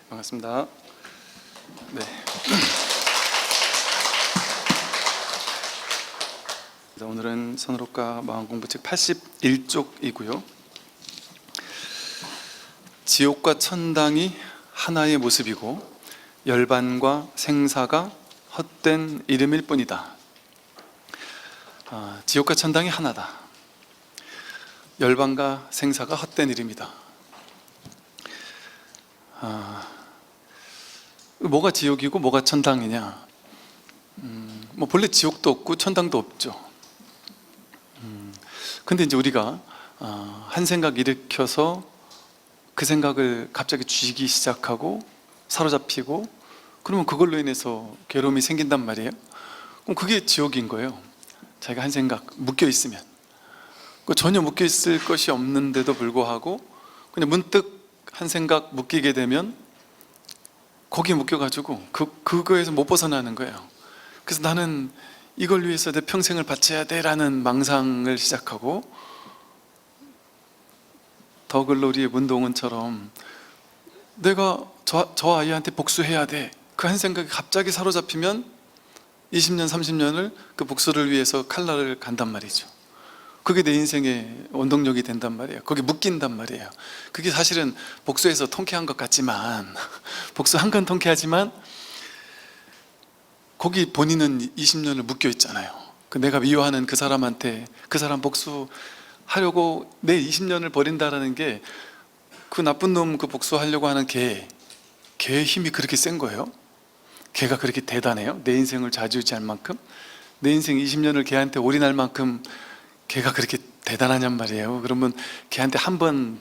반갑습니다. 네. 오늘은 선으로가 마음공부책 81쪽이고요. 지옥과 천당이 하나의 모습이고 열반과 생사가 헛된 이름일 뿐이다. 지옥과 천당이 하나다. 열반과 생사가 헛된 이름이다. 뭐가 지옥이고 뭐가 천당이냐? 뭐 본래 지옥도 없고 천당도 없죠. 근데 이제 우리가 한 생각 일으켜서 그 생각을 갑자기 쥐기 시작하고 사로잡히고 그러면 그걸로 인해서 괴로움이 생긴단 말이에요. 그럼 그게 지옥인 거예요. 자기가 한 생각 묶여 있으면, 전혀 묶여 있을 것이 없는데도 불구하고 그냥 문득 한 생각 묶이게 되면 거기에 묶여가지고 그거에서 못 벗어나는 거예요. 그래서 나는 이걸 위해서 내 평생을 바쳐야 돼라는 망상을 시작하고, 더글로리의 문동은처럼 내가 저 아이한테 복수해야 돼, 그 한 생각이 갑자기 사로잡히면 20년 30년을 그 복수를 위해서 칼날을 간단 말이죠. 그게 내 인생의 원동력이 된단 말이에요. 거기 묶인단 말이에요. 그게 사실은 복수해서 통쾌한 것 같지만 복수 한 건 통쾌하지만 거기 본인은 20년을 묶여 있잖아요. 내가 미워하는 그 사람한테 그 사람 복수하려고 내 20년을 버린다라는 게, 그 나쁜 놈 그 복수하려고 하는 걔의 힘이 그렇게 센 거예요. 걔가 그렇게 대단해요. 내 인생을 좌지우지할 만큼, 내 인생 20년을 걔한테 올인할 만큼 걔가 그렇게 대단하냔 말이에요. 그러면 걔한테 한 번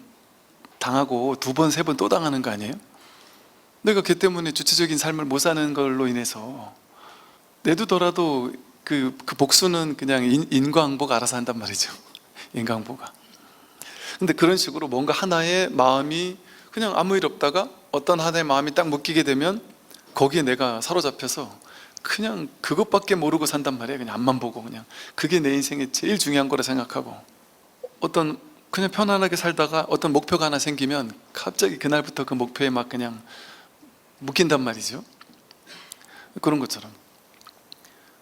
당하고 두 번, 세 번 또 당하는 거 아니에요? 내가 걔 때문에 주체적인 삶을 못 사는 걸로 인해서 내두더라도 그 복수는 그냥 인과응보가 알아서 한단 말이죠. 인과응보가. 근데 그런 식으로 뭔가 하나의 마음이 그냥 아무 일 없다가 어떤 하나의 마음이 딱 묶이게 되면 거기에 내가 사로잡혀서 그냥 그것밖에 모르고 산단 말이에요. 그냥 앞만 보고, 그냥 그게 내 인생의 제일 중요한 거라 생각하고, 그냥 편안하게 살다가 어떤 목표가 하나 생기면 갑자기 그날부터 그 목표에 막 그냥 묶인단 말이죠. 그런 것처럼.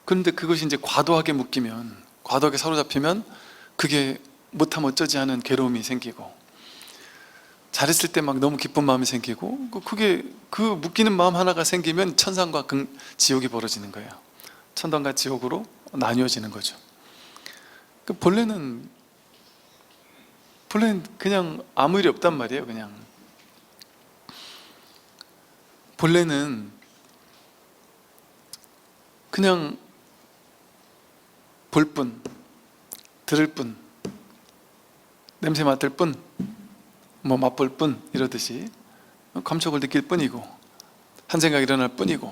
그런데 그것이 이제 과도하게 묶이면, 과도하게 사로잡히면 그게 못하면 어쩌지 하는 괴로움이 생기고, 잘했을 때 막 너무 기쁜 마음이 생기고, 그 묶이는 마음 하나가 생기면 천상과 지옥이 벌어지는 거예요. 천당과 지옥으로 나뉘어지는 거죠. 본래는 그냥 아무 일이 없단 말이에요. 그냥 본래는 그냥 볼 뿐, 들을 뿐, 냄새 맡을 뿐, 뭐 맛볼 뿐, 이러듯이 감촉을 느낄 뿐이고 한 생각이 일어날 뿐이고,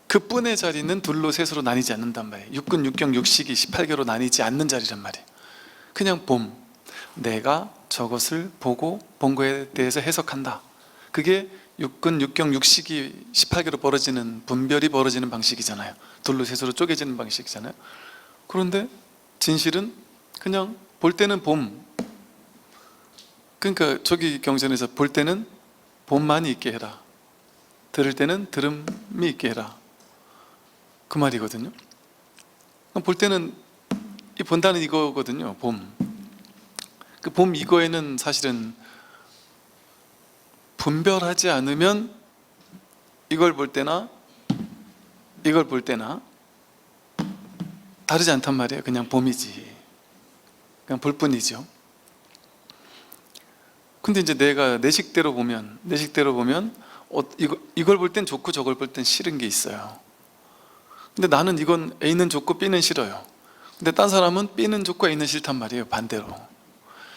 그 뿐의 자리는 둘로 셋으로 나뉘지 않는단 말이에요. 육근, 육경, 육식이 18개로 나뉘지 않는 자리란 말이에요. 그냥 봄, 내가 저것을 보고 본 거에 대해서 해석한다. 그게 육근, 육경, 육식이 18개로 벌어지는, 분별이 벌어지는 방식이잖아요. 둘로 셋으로 쪼개지는 방식이잖아요. 그런데 진실은 그냥 볼 때는 봄, 그러니까 저기 경전에서 볼 때는 봄만이 있게 해라, 들을 때는 들음이 있게 해라, 그 말이거든요. 볼 때는 본다는 이거거든요. 봄. 그 봄 이거에는 사실은 분별하지 않으면 이걸 볼 때나 이걸 볼 때나 다르지 않단 말이에요. 그냥 봄이지, 그냥 볼 뿐이죠. 근데 이제 내가 내 식대로 보면 이걸 볼 땐 좋고 저걸 볼 땐 싫은 게 있어요. 근데 나는 이건 A는 좋고 B는 싫어요. 근데 딴 사람은 B는 좋고 A는 싫단 말이에요. 반대로.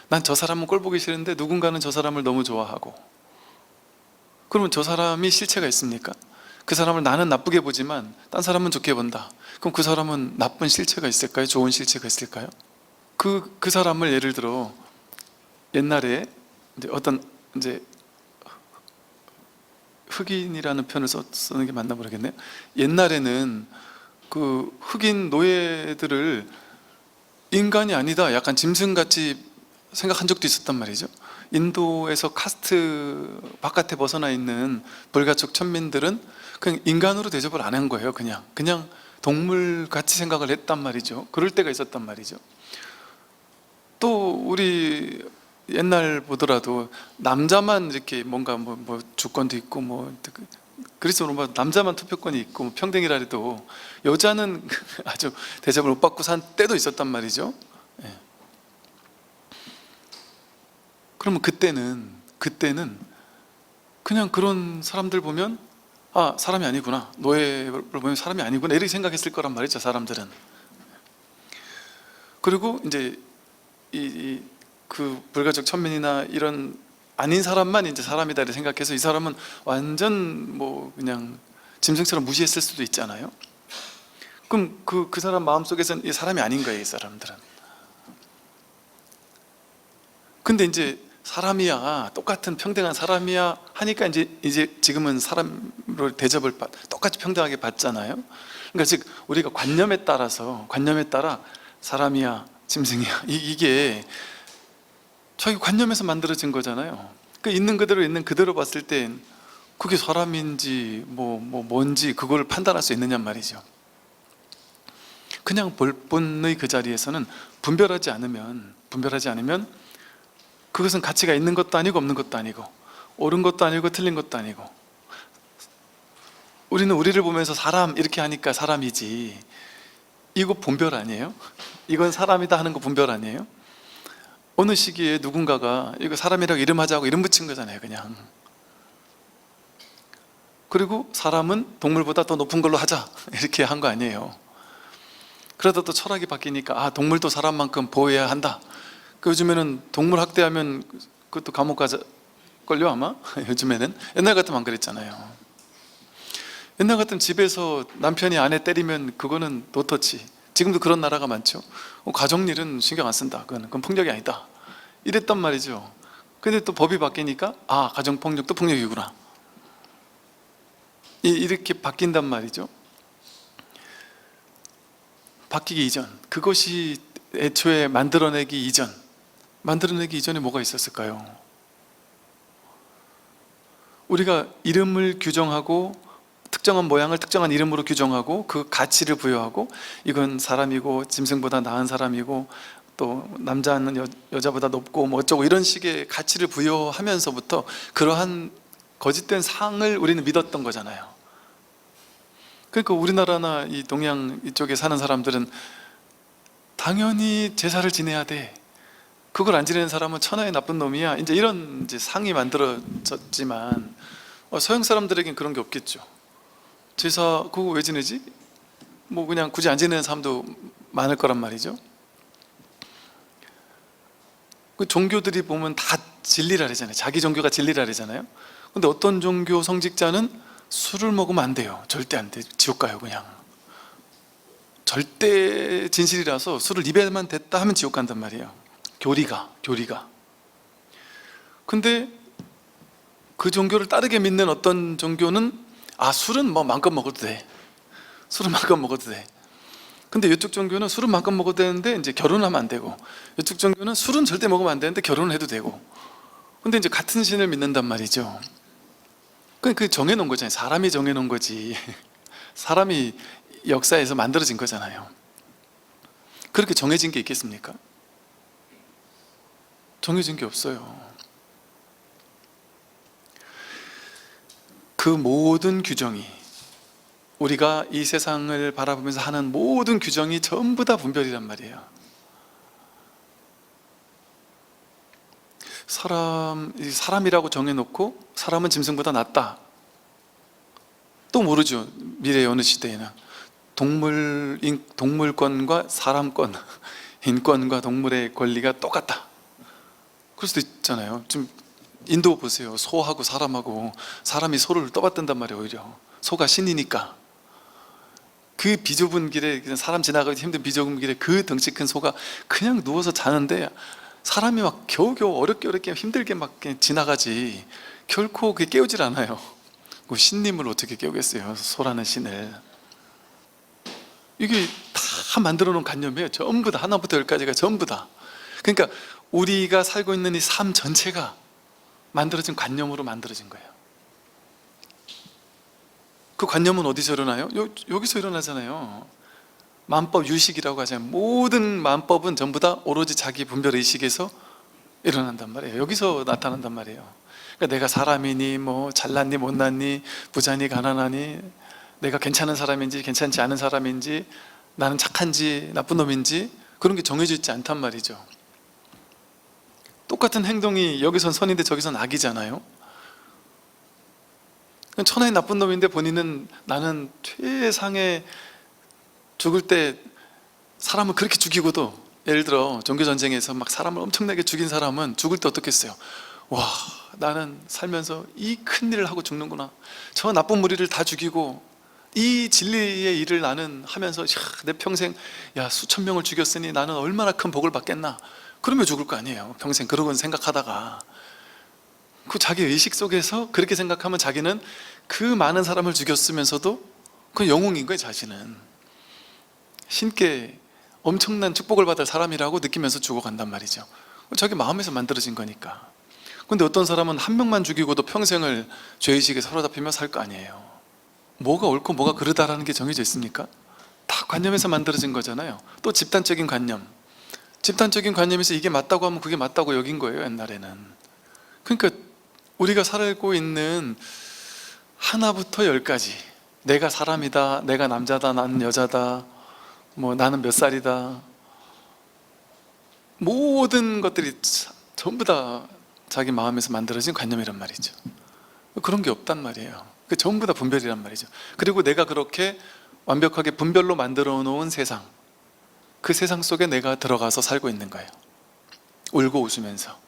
난 저 사람은 꼴 보기 싫은데 누군가는 저 사람을 너무 좋아하고, 그러면 저 사람이 실체가 있습니까? 그 사람을 나는 나쁘게 보지만 딴 사람은 좋게 본다. 그럼 그 사람은 나쁜 실체가 있을까요? 좋은 실체가 있을까요? 그 사람을 예를 들어 옛날에 이제 흑인이라는 표현을 쓰는 게 맞나 모르겠네요. 옛날에는 그 흑인 노예들을 인간이 아니다, 약간 짐승같이 생각한 적도 있었단 말이죠. 인도에서 카스트 바깥에 벗어나 있는 불가촉 천민들은 그냥 인간으로 대접을 안 한 거예요. 그냥 동물같이 생각을 했단 말이죠. 그럴 때가 있었단 말이죠. 또 우리 옛날 보더라도 남자만 이렇게 뭔가 뭐 주권도 있고 뭐 그리스도 로마 남자만 투표권이 있고 뭐 평등이라 해도 여자는 아주 대접을 못 받고 산 때도 있었단 말이죠. 예. 그러면 그때는 그냥 그런 사람들 보면 아, 사람이 아니구나, 노예를 보면 사람이 아니구나 이렇게 생각했을 거란 말이죠, 사람들은. 그리고 이제 그 불가촉 천민이나 이런 아닌 사람만 이제 사람이다 이렇게 생각해서 이 사람은 완전 뭐 그냥 짐승처럼 무시했을 수도 있잖아요. 그럼 그 사람 마음속에서는 이 사람이 아닌 거예요, 이 사람들은. 근데 이제 사람이야, 똑같은 평등한 사람이야 하니까 이제 지금은 사람으로 대접을 똑같이 평등하게 받잖아요. 그러니까 즉 우리가 관념에 따라 사람이야, 짐승이야, 이게 자기 관념에서 만들어진 거잖아요. 그 있는 그대로 봤을 땐 그게 사람인지 뭔지 그걸 판단할 수 있느냐 말이죠. 그냥 본의 그 자리에서는 분별하지 않으면 그것은 가치가 있는 것도 아니고 없는 것도 아니고 옳은 것도 아니고 틀린 것도 아니고, 우리는 우리를 보면서 사람 이렇게 하니까 사람이지, 이거 분별 아니에요? 이건 사람이다 하는 거 분별 아니에요? 어느 시기에 누군가가 이거 사람이라고 이름하자고 이름 붙인 거잖아요, 그냥. 그리고 사람은 동물보다 더 높은 걸로 하자 이렇게 한 거 아니에요. 그러다 또 철학이 바뀌니까 아, 동물도 사람만큼 보호해야 한다. 요즘에는 동물 학대하면 그것도 감옥 걸려 아마? 요즘에는. 옛날 같으면 안 그랬잖아요. 옛날 같으면 집에서 남편이 아내 때리면 그거는 노터치. 지금도 그런 나라가 많죠. 가정일은 신경 안 쓴다, 그건 폭력이 아니다 이랬단 말이죠. 근데 또 법이 바뀌니까 아, 가정폭력도 폭력이구나 이렇게 바뀐단 말이죠. 바뀌기 이전, 그것이 애초에 만들어내기 이전에 뭐가 있었을까요? 우리가 이름을 규정하고 특정한 모양을 특정한 이름으로 규정하고 그 가치를 부여하고 이건 사람이고 짐승보다 나은 사람이고 또 남자는 여자보다 높고 뭐 어쩌고 이런 식의 가치를 부여하면서부터 그러한 거짓된 상을 우리는 믿었던 거잖아요. 그러니까 우리나라나 이 동양 이쪽에 사는 사람들은 당연히 제사를 지내야 돼, 그걸 안 지내는 사람은 천하의 나쁜 놈이야, 이제 이런 이제 상이 만들어졌지만 서양 사람들에겐 그런 게 없겠죠. 제사 그거 왜 지내지? 뭐 그냥 굳이 안 지내는 사람도 많을 거란 말이죠. 그 종교들이 보면 다 진리라 그러잖아요. 자기 종교가 진리라 그러잖아요. 근데 어떤 종교 성직자는 술을 먹으면 안 돼요. 절대 안 돼. 지옥 가요, 그냥. 절대 진실이라서 술을 입에만 댔다 하면 지옥 간단 말이에요. 교리가. 근데 그 종교를 따르게 믿는 어떤 종교는 아, 술은 뭐 마음껏 먹어도 돼. 근데 이쪽 종교는 술은 마음껏 먹어도 되는데 이제 결혼하면 안 되고, 이쪽 종교는 술은 절대 먹으면 안 되는데 결혼을 해도 되고. 근데 이제 같은 신을 믿는단 말이죠. 그 정해놓은 거잖아요. 사람이 정해놓은 거지. 사람이 역사에서 만들어진 거잖아요. 그렇게 정해진 게 있겠습니까? 정해진 게 없어요. 그 모든 규정이, 우리가 이 세상을 바라보면서 하는 모든 규정이 전부 다 분별이란 말이에요. 사람이라고 정해놓고 사람은 짐승보다 낫다, 또 모르죠. 미래의 어느 시대에는 동물권과 사람권, 인권과 동물의 권리가 똑같다, 그럴 수도 있잖아요. 지금 인도 보세요. 소하고 사람이 소를 떠받든단 말이에요. 오히려 소가 신이니까. 그 비좁은 길에, 사람 지나가기 힘든 비좁은 길에 그 덩치 큰 소가 그냥 누워서 자는데 사람이 막 겨우겨우 어렵게 힘들게 막 지나가지 결코 그게 깨우질 않아요. 그 신님을 어떻게 깨우겠어요, 소라는 신을. 이게 다 만들어 놓은 관념이에요. 전부 다, 하나부터 열까지가 전부 다. 그러니까 우리가 살고 있는 이 삶 전체가 만들어진 관념으로 만들어진 거예요. 그 관념은 어디서 일어나요? 여기서 일어나잖아요. 만법 유식이라고 하잖아요. 모든 만법은 전부 다 오로지 자기 분별 의식에서 일어난단 말이에요. 여기서 나타난단 말이에요. 그러니까 내가 사람이니 뭐 잘났니 못났니 부자니 가난하니 내가 괜찮은 사람인지 괜찮지 않은 사람인지 나는 착한지 나쁜 놈인지 그런 게 정해져 있지 않단 말이죠. 똑같은 행동이 여기선 선인데 저기선 악이잖아요. 천하의 나쁜 놈인데 본인은 나는 최상의 죽을 때 사람을 그렇게 죽이고도, 예를 들어 종교전쟁에서 막 사람을 엄청나게 죽인 사람은 죽을 때 어떻겠어요? 와, 나는 살면서 이 큰일을 하고 죽는구나. 저 나쁜 무리를 다 죽이고 이 진리의 일을 나는 하면서 내 평생 수천 명을 죽였으니 나는 얼마나 큰 복을 받겠나. 그러면 죽을 거 아니에요. 평생 그러고 생각하다가 그 자기 의식 속에서 그렇게 생각하면 자기는 그 많은 사람을 죽였으면서도 그 영웅인 거예요. 자신은 신께 엄청난 축복을 받을 사람이라고 느끼면서 죽어간단 말이죠. 자기 마음에서 만들어진 거니까. 근데 어떤 사람은 한 명만 죽이고도 평생을 죄의식에 사로잡히며 살 거 아니에요. 뭐가 옳고 뭐가 그르다라는 게 정해져 있습니까? 다 관념에서 만들어진 거잖아요. 또 집단적인 관념, 집단적인 관념에서 이게 맞다고 하면 그게 맞다고 여긴 거예요. 옛날에는. 그러니까 우리가 살고 있는 하나부터 열까지, 내가 사람이다, 내가 남자다, 나는 여자다, 뭐 나는 몇 살이다, 모든 것들이 전부 다 자기 마음에서 만들어진 관념이란 말이죠. 그런 게 없단 말이에요. 전부 다 분별이란 말이죠. 그리고 내가 그렇게 완벽하게 분별로 만들어 놓은 세상, 그 세상 속에 내가 들어가서 살고 있는 거예요. 울고 웃으면서.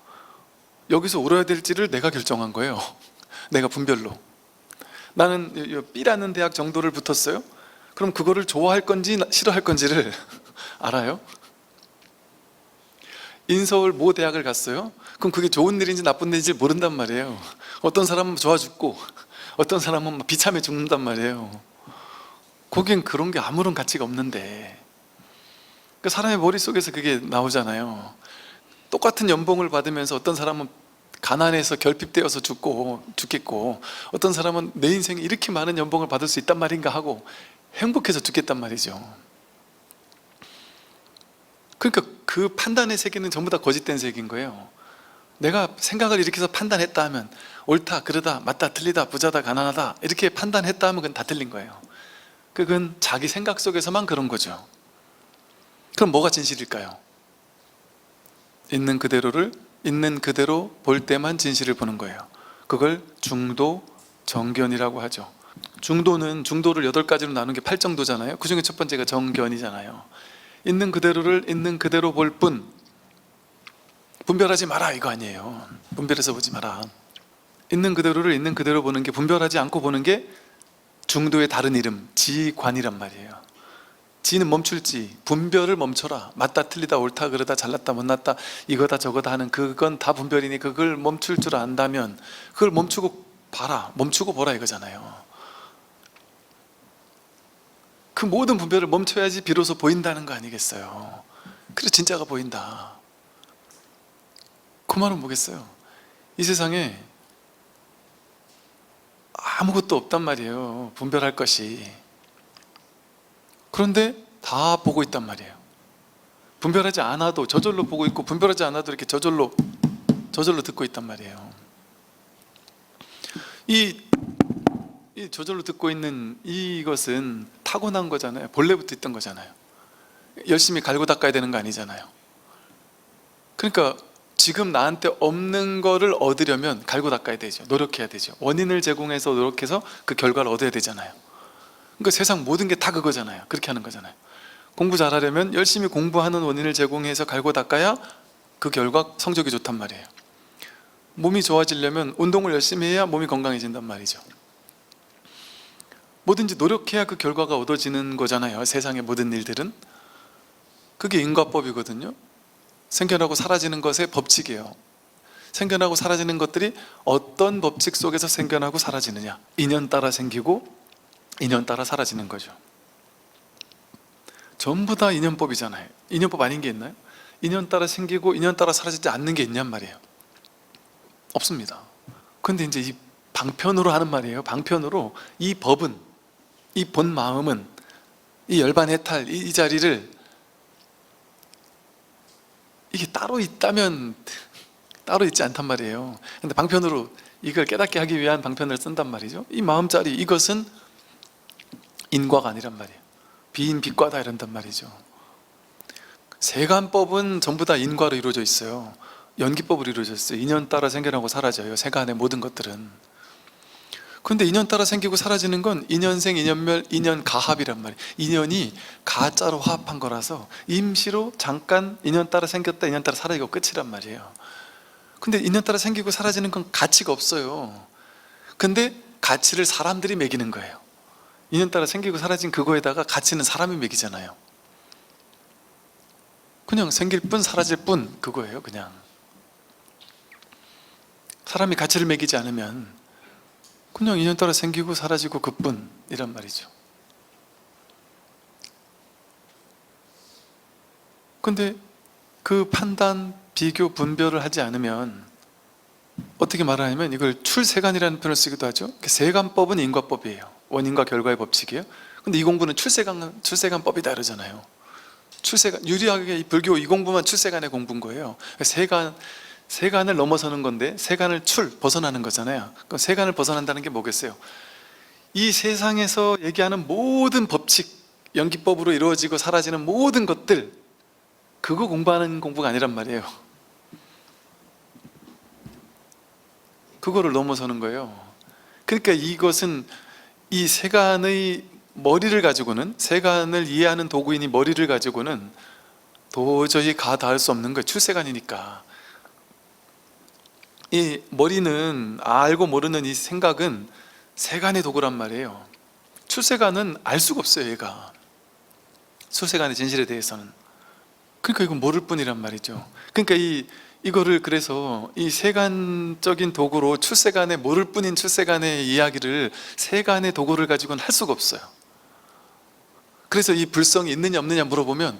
여기서 울어야 될지를 내가 결정한 거예요. 내가 분별로. 나는 B라는 대학 정도를 붙었어요. 그럼 그거를 좋아할 건지 싫어할 건지를 알아요? 인서울 모 대학을 갔어요. 그럼 그게 좋은 일인지 나쁜 일인지 모른단 말이에요. 어떤 사람은 좋아 죽고 어떤 사람은 비참해 죽는단 말이에요. 거긴 그런 게 아무런 가치가 없는데, 그 사람의 머릿속에서 그게 나오잖아요. 똑같은 연봉을 받으면서 어떤 사람은 가난해서 결핍되어서 죽겠고 어떤 사람은 내 인생에 이렇게 많은 연봉을 받을 수 있단 말인가 하고 행복해서 죽겠단 말이죠. 그러니까 그 판단의 세계는 전부 다 거짓된 세계인 거예요. 내가 생각을 이렇게 해서 판단했다 하면 옳다, 그러다, 맞다, 틀리다, 부자다, 가난하다 이렇게 판단했다 하면 그건 다 틀린 거예요. 그건 자기 생각 속에서만 그런 거죠. 그럼 뭐가 진실일까요? 있는 그대로를 있는 그대로 볼 때만 진실을 보는 거예요. 그걸 중도, 정견이라고 하죠. 중도를 8가지로 나눈 게 8정도잖아요. 그 중에 첫 번째가 정견이잖아요. 있는 그대로를 있는 그대로 볼 뿐, 분별하지 마라 이거 아니에요. 분별해서 보지 마라. 있는 그대로를 있는 그대로 보는 게, 분별하지 않고 보는 게 중도의 다른 이름, 지관이란 말이에요. 지는 멈출 지, 분별을 멈춰라. 맞다 틀리다 옳다 그러다 잘났다 못났다 이거다 저거다 하는 그건 다 분별이니 그걸 멈출 줄 안다면 그걸 멈추고 봐라, 멈추고 보라 이거잖아요. 그 모든 분별을 멈춰야지 비로소 보인다는 거 아니겠어요? 그래서 진짜가 보인다. 그 말은 뭐겠어요? 이 세상에 아무것도 없단 말이에요. 분별할 것이. 그런데 다 보고 있단 말이에요. 분별하지 않아도 저절로 보고 있고, 분별하지 않아도 이렇게 저절로 듣고 있단 말이에요. 이 저절로 듣고 있는 이것은 타고난 거잖아요. 본래부터 있던 거잖아요. 열심히 갈고 닦아야 되는 거 아니잖아요. 그러니까 지금 나한테 없는 거를 얻으려면 갈고 닦아야 되죠. 노력해야 되죠. 원인을 제공해서 노력해서 그 결과를 얻어야 되잖아요. 그러니까 세상 모든 게 다 그거잖아요. 그렇게 하는 거잖아요. 공부 잘하려면 열심히 공부하는 원인을 제공해서 갈고 닦아야 그 결과 성적이 좋단 말이에요. 몸이 좋아지려면 운동을 열심히 해야 몸이 건강해진단 말이죠. 뭐든지 노력해야 그 결과가 얻어지는 거잖아요. 세상의 모든 일들은. 그게 인과법이거든요. 생겨나고 사라지는 것의 법칙이에요. 생겨나고 사라지는 것들이 어떤 법칙 속에서 생겨나고 사라지느냐, 인연 따라 생기고 인연 따라 사라지는 거죠. 전부 다 인연법이잖아요. 인연법 아닌 게 있나요? 인연 따라 생기고 인연 따라 사라지지 않는 게 있냔 말이에요. 없습니다. 근데 이제 이 방편으로 하는 말이에요. 방편으로 이 법은, 이 본 마음은, 이 열반 해탈, 이 자리를 이게 따로 있다면 따로 있지 않단 말이에요. 근데 방편으로 이걸 깨닫게 하기 위한 방편을 쓴단 말이죠. 이 마음자리, 이것은 인과가 아니란 말이에요. 비인 빛과다 이런단 말이죠. 세간법은 전부 다 인과로 이루어져 있어요. 연기법으로 이루어져 있어요. 인연 따라 생겨나고 사라져요. 세간의 모든 것들은. 그런데 인연 따라 생기고 사라지는 건 인연생, 인연멸, 인연가합이란 말이에요. 인연이 가짜로 화합한 거라서 임시로 잠깐 인연 따라 생겼다, 인연 따라 사라지고 끝이란 말이에요. 근데 인연 따라 생기고 사라지는 건 가치가 없어요. 근데 가치를 사람들이 매기는 거예요. 인연 따라 생기고 사라진 그거에다가 가치는 사람이 매기잖아요. 그냥 생길 뿐 사라질 뿐 그거예요. 그냥 사람이 가치를 매기지 않으면 그냥 인연 따라 생기고 사라지고 그뿐이란 말이죠. 근데 그 판단, 비교, 분별을 하지 않으면 어떻게 말하냐면 이걸 출세간이라는 표현을 쓰기도 하죠. 세간법은 인과법이에요. 원인과 결과의 법칙이에요. 근데 이 공부는 출세간법이다 이러잖아요. 출세간, 유리하게 이 불교 이 공부만 출세간의 공부인 거예요. 세간을 넘어서는 건데 세간을 벗어나는 거잖아요. 그럼 세간을 벗어난다는 게 뭐겠어요? 이 세상에서 얘기하는 모든 법칙, 연기법으로 이루어지고 사라지는 모든 것들, 그거 공부하는 공부가 아니란 말이에요. 그거를 넘어서는 거예요. 그러니까 이것은 이 세간의 머리를 가지고는, 세간을 이해하는 도구인 이 머리를 가지고는 도저히 닿을 수 없는 거예요. 출세간이니까. 이 머리는 알고 모르는 이 생각은 세간의 도구란 말이에요. 출세간은 알 수가 없어요. 얘가 출세간의 진실에 대해서는. 그러니까 이건 모를 뿐이란 말이죠. 그러니까 이거를 그래서 이 세간적인 도구로 출세간의 모를 뿐인 출세간의 이야기를 세간의 도구를 가지고는 할 수가 없어요. 그래서 이 불성이 있느냐 없느냐 물어보면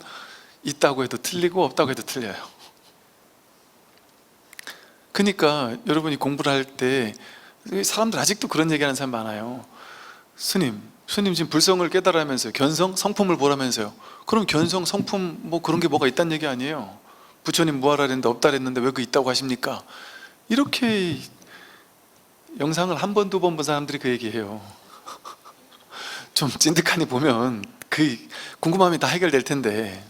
있다고 해도 틀리고 없다고 해도 틀려요. 그러니까 여러분이 공부를 할 때 사람들 아직도 그런 얘기하는 사람 많아요. 스님 지금 불성을 깨달으면서요, 견성, 성품을 보라면서요. 그럼 견성, 성품 뭐 그런 게 뭐가 있다는 얘기 아니에요. 부처님 무하라 했는데 없다 했는데 왜 그 있다고 하십니까? 이렇게 영상을 한 번, 두 번 본 사람들이 그 얘기해요. 좀 찐득하니 보면 그 궁금함이 다 해결될 텐데,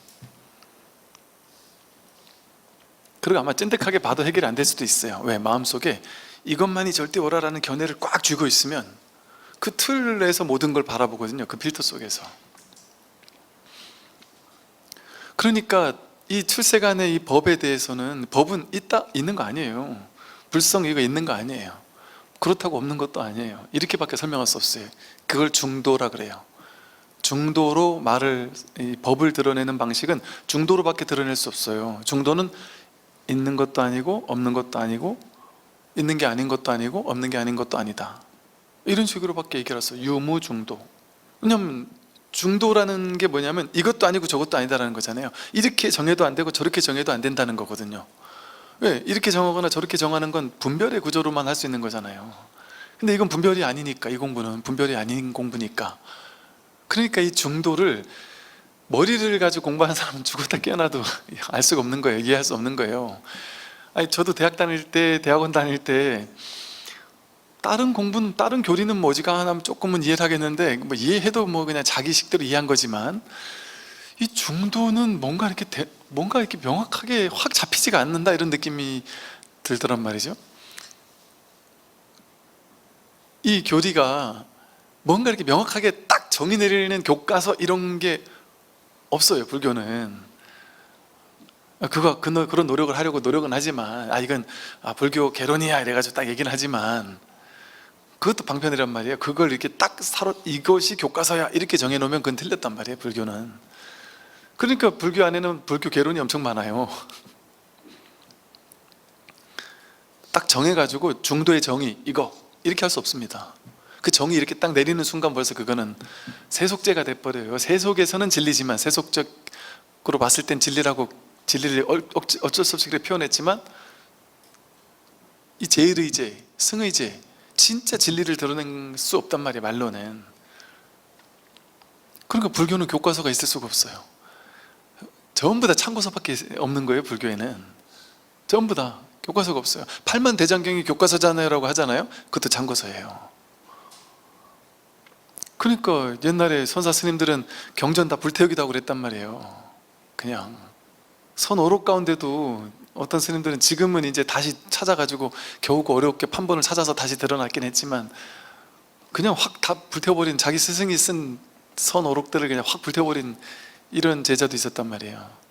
그리고 아마 찐득하게 봐도 해결이 안 될 수도 있어요. 왜? 마음속에 이것만이 절대 옳아라는 견해를 꽉 쥐고 있으면 그 틀에서 모든 걸 바라보거든요. 그 필터 속에서. 그러니까 이 출세간의 이 법에 대해서는 법은 있는 거 아니에요. 불성 이거 있는 거 아니에요. 그렇다고 없는 것도 아니에요. 이렇게밖에 설명할 수 없어요. 그걸 중도라 그래요. 중도로 이 법을 드러내는 방식은 중도로밖에 드러낼 수 없어요. 중도는 있는 것도 아니고 없는 것도 아니고 있는 게 아닌 것도 아니고 없는 게 아닌 것도 아니다. 이런 식으로밖에 얘기를 했어요. 유무중도. 왜냐하면 중도라는 게 뭐냐면 이것도 아니고 저것도 아니다라는 거잖아요. 이렇게 정해도 안 되고 저렇게 정해도 안 된다는 거거든요. 왜? 이렇게 정하거나 저렇게 정하는 건 분별의 구조로만 할 수 있는 거잖아요. 근데 이건 분별이 아니니까, 이 공부는 분별이 아닌 공부니까. 그러니까 이 중도를 머리를 가지고 공부하는 사람은 죽었다 깨어나도 알 수가 없는 거예요. 이해할 수 없는 거예요. 아니, 저도 대학원 다닐 때 다른 공부는, 다른 교리는 뭐 어지간하면 조금은 이해를 하겠는데, 뭐 이해해도 뭐 그냥 자기식대로 이해한 거지만, 이 중도는 뭔가 이렇게 명확하게 확 잡히지가 않는다, 이런 느낌이 들더란 말이죠. 이 교리가 뭔가 이렇게 명확하게 딱 정의 내리는 교과서 이런 게 없어요. 불교는. 그런 노력을 하려고 노력은 하지만, 이건 불교 개론이야 이래가지고 딱 얘기는 하지만, 그것도 방편이란 말이에요. 그걸 이렇게 딱 이것이 교과서야 이렇게 정해놓으면 그건 틀렸단 말이에요. 불교는. 그러니까 불교 안에는 불교 개론이 엄청 많아요. 딱 정해가지고 중도의 정의 이거 이렇게 할 수 없습니다. 그 정의 이렇게 딱 내리는 순간 벌써 그거는 세속제가 돼버려요. 세속에서는 진리지만, 세속적으로 봤을 땐 진리를 어쩔 수 없이 그렇게 표현했지만, 이 제일의제, 승의제, 진짜 진리를 드러낼 수 없단 말이에요, 말로는. 그러니까 불교는 교과서가 있을 수가 없어요. 전부 다 참고서밖에 없는 거예요, 불교에는. 전부 다 교과서가 없어요. 팔만대장경이 교과서잖아요 라고 하잖아요. 그것도 참고서예요. 그러니까 옛날에 선사 스님들은 경전 다 불태우기도 하고 그랬단 말이에요. 그냥 선오록 가운데도 어떤 스님들은 지금은 이제 다시 찾아가지고 겨우 어렵게 판본을 찾아서 다시 드러났긴 했지만 그냥 확 다 불태워버린, 자기 스승이 쓴 선오록들을 그냥 확 불태워버린 이런 제자도 있었단 말이에요.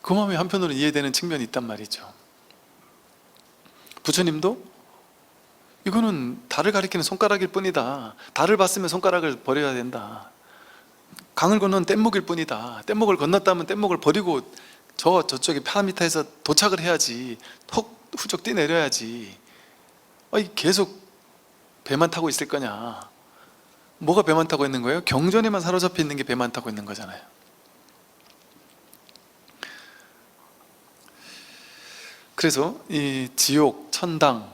그 마음이 한편으로 이해되는 측면이 있단 말이죠. 부처님도 이거는 달을 가리키는 손가락일 뿐이다. 달을 봤으면 손가락을 버려야 된다. 강을 건너는 뗏목일 뿐이다. 뗏목을 건넜다면 뗏목을 버리고 저쪽에 파라미타에서 도착을 해야지. 톡 후적 뛰내려야지. 계속 배만 타고 있을 거냐. 뭐가 배만 타고 있는 거예요? 경전에만 사로잡혀 있는 게 배만 타고 있는 거잖아요. 그래서 이 지옥, 천당,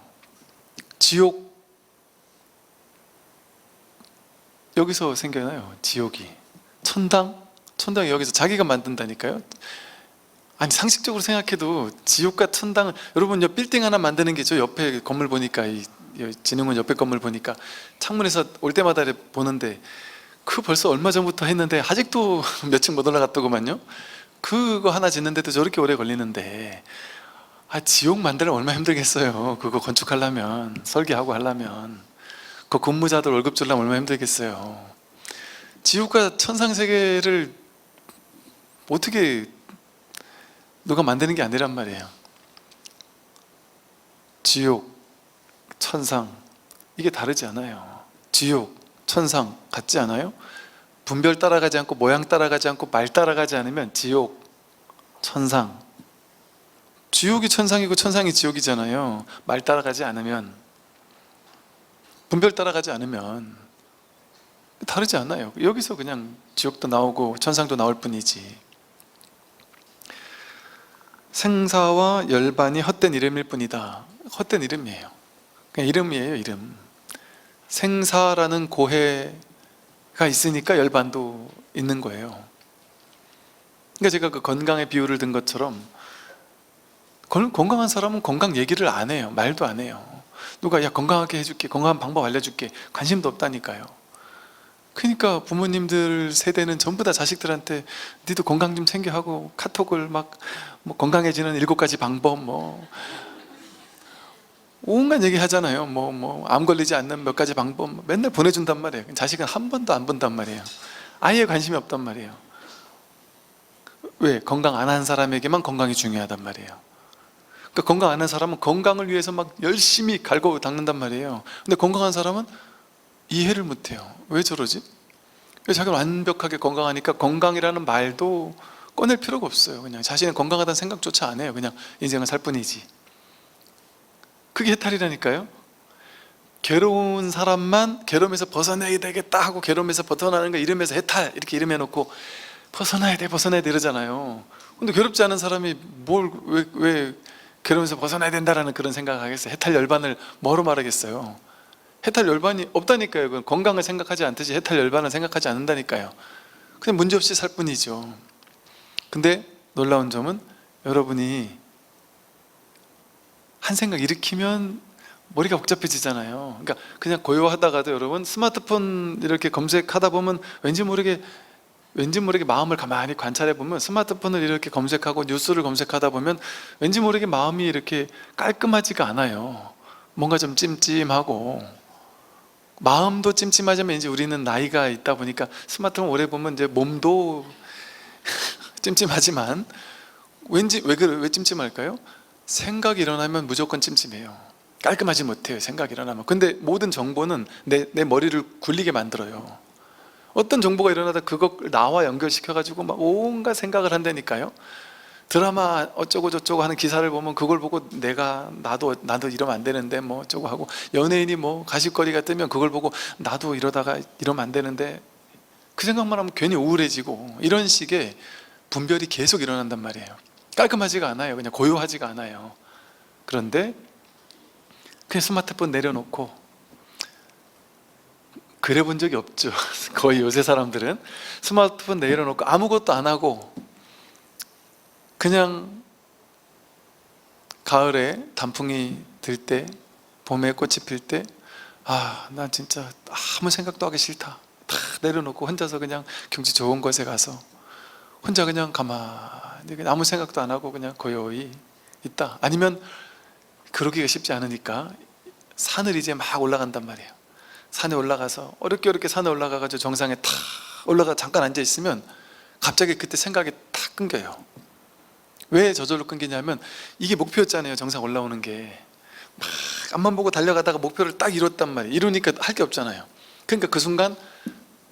지옥 여기서 생겨나요. 지옥이. 천당이 여기서 자기가 만든다니까요. 아니 상식적으로 생각해도 지옥과 천당은, 여러분 요 빌딩 하나 만드는 게 저 옆에 건물 보니까 이 진흥원 옆에 건물 보니까 창문에서 올 때마다 보는데 그 벌써 얼마 전부터 했는데 아직도 몇 층 못 올라갔더구만요. 그거 하나 짓는데도 저렇게 오래 걸리는데 지옥 만들면 얼마나 힘들겠어요. 그거 건축하려면, 설계하고 하려면, 그 근무자들 월급 주려면 얼마나 힘들겠어요. 지옥과 천상세계를 어떻게 누가 만드는 게 아니란 말이에요. 지옥, 천상 이게 다르지 않아요. 지옥, 천상 같지 않아요? 분별 따라가지 않고 모양 따라가지 않고 말 따라가지 않으면 지옥, 천상. 지옥이 천상이고 천상이 지옥이잖아요. 말 따라가지 않으면, 분별 따라가지 않으면 다르지 않아요. 여기서 그냥 지옥도 나오고 천상도 나올 뿐이지. 생사와 열반이 헛된 이름일 뿐이다. 헛된 이름이에요. 그냥 이름이에요, 이름. 생사라는 고해가 있으니까 열반도 있는 거예요. 그러니까 제가 그 건강의 비유를 든 것처럼 건강한 사람은 건강 얘기를 안 해요. 말도 안 해요. 누가 야 건강하게 해줄게, 건강한 방법 알려줄게, 관심도 없다니까요. 그러니까 부모님들 세대는 전부 다 자식들한테 니도 건강 좀 챙겨 하고 카톡을 막 뭐 건강해지는 7가지 방법 뭐 온갖 얘기 하잖아요. 암 걸리지 않는 몇 가지 방법 맨날 보내준단 말이에요. 자식은 한 번도 안 본단 말이에요. 아예 관심이 없단 말이에요. 왜? 건강 안 한 사람에게만 건강이 중요하단 말이에요. 그러니까 건강 안 한 사람은 건강을 위해서 막 열심히 갈고 닦는단 말이에요. 근데 건강한 사람은 이해를 못해요. 왜 저러지? 자기는 완벽하게 건강하니까 건강이라는 말도 꺼낼 필요가 없어요. 그냥 자신은 건강하다는 생각조차 안 해요. 그냥 인생을 살 뿐이지. 그게 해탈이라니까요. 괴로운 사람만 괴로움에서 벗어나야 되겠다 하고 괴로움에서 벗어나는 거 이름에서 해탈 이렇게 이름해놓고 벗어나야 돼 이러잖아요. 근데 괴롭지 않은 사람이 왜 괴로움에서 벗어나야 된다라는 그런 생각을 하겠어요. 해탈 열반을 뭐로 말하겠어요. 해탈 열반이 없다니까요. 그건 건강을 생각하지 않듯이 해탈 열반을 생각하지 않는다니까요. 그냥 문제없이 살 뿐이죠. 근데 놀라운 점은 여러분이 한 생각 일으키면 머리가 복잡해지잖아요. 그러니까 그냥 고요하다가도 여러분 스마트폰 이렇게 검색하다 보면 왠지 모르게 마음을 가만히 관찰해 보면, 스마트폰을 이렇게 검색하고 뉴스를 검색하다 보면 왠지 모르게 마음이 이렇게 깔끔하지가 않아요. 뭔가 좀 찜찜하고, 마음도 찜찜하지만 이제 우리는 나이가 있다 보니까 스마트폰 오래 보면 이제 몸도 찜찜하지만 왠지 왜 찜찜할까요? 생각이 일어나면 무조건 찜찜해요. 깔끔하지 못해요. 생각이 일어나면. 근데 모든 정보는 내 머리를 굴리게 만들어요. 어떤 정보가 일어나다 그걸 나와 연결시켜가지고 막 온갖 생각을 한다니까요. 드라마 어쩌고 저쩌고 하는 기사를 보면 그걸 보고 나도 이러면 안 되는데 뭐 어쩌고 하고, 연예인이 뭐 가십거리가 뜨면 그걸 보고 나도 이러다가 이러면 안 되는데, 그 생각만 하면 괜히 우울해지고, 이런 식의 분별이 계속 일어난단 말이에요. 깔끔하지가 않아요. 그냥 고요하지가 않아요. 그런데 그냥 스마트폰 내려놓고, 그래 본 적이 없죠. 거의 요새 사람들은 스마트폰 내려놓고 아무것도 안 하고 그냥 가을에 단풍이 들 때, 봄에 꽃이 필 때, 난 진짜 아무 생각도 하기 싫다, 다 내려놓고 혼자서 그냥 경치 좋은 곳에 가서 혼자 그냥 가만히 그냥 아무 생각도 안 하고 그냥 고요히 있다. 아니면 그러기가 쉽지 않으니까 산을 이제 막 올라간단 말이에요. 산에 올라가서 어렵게 산에 올라가가지고 정상에 탁 올라가 잠깐 앉아 있으면 갑자기 그때 생각이 탁 끊겨요. 왜 저절로 끊기냐면 이게 목표였잖아요. 정상 올라오는 게. 막 앞만 보고 달려가다가 목표를 딱 이뤘단 말이에요. 이루니까 할 게 없잖아요. 그러니까 그 순간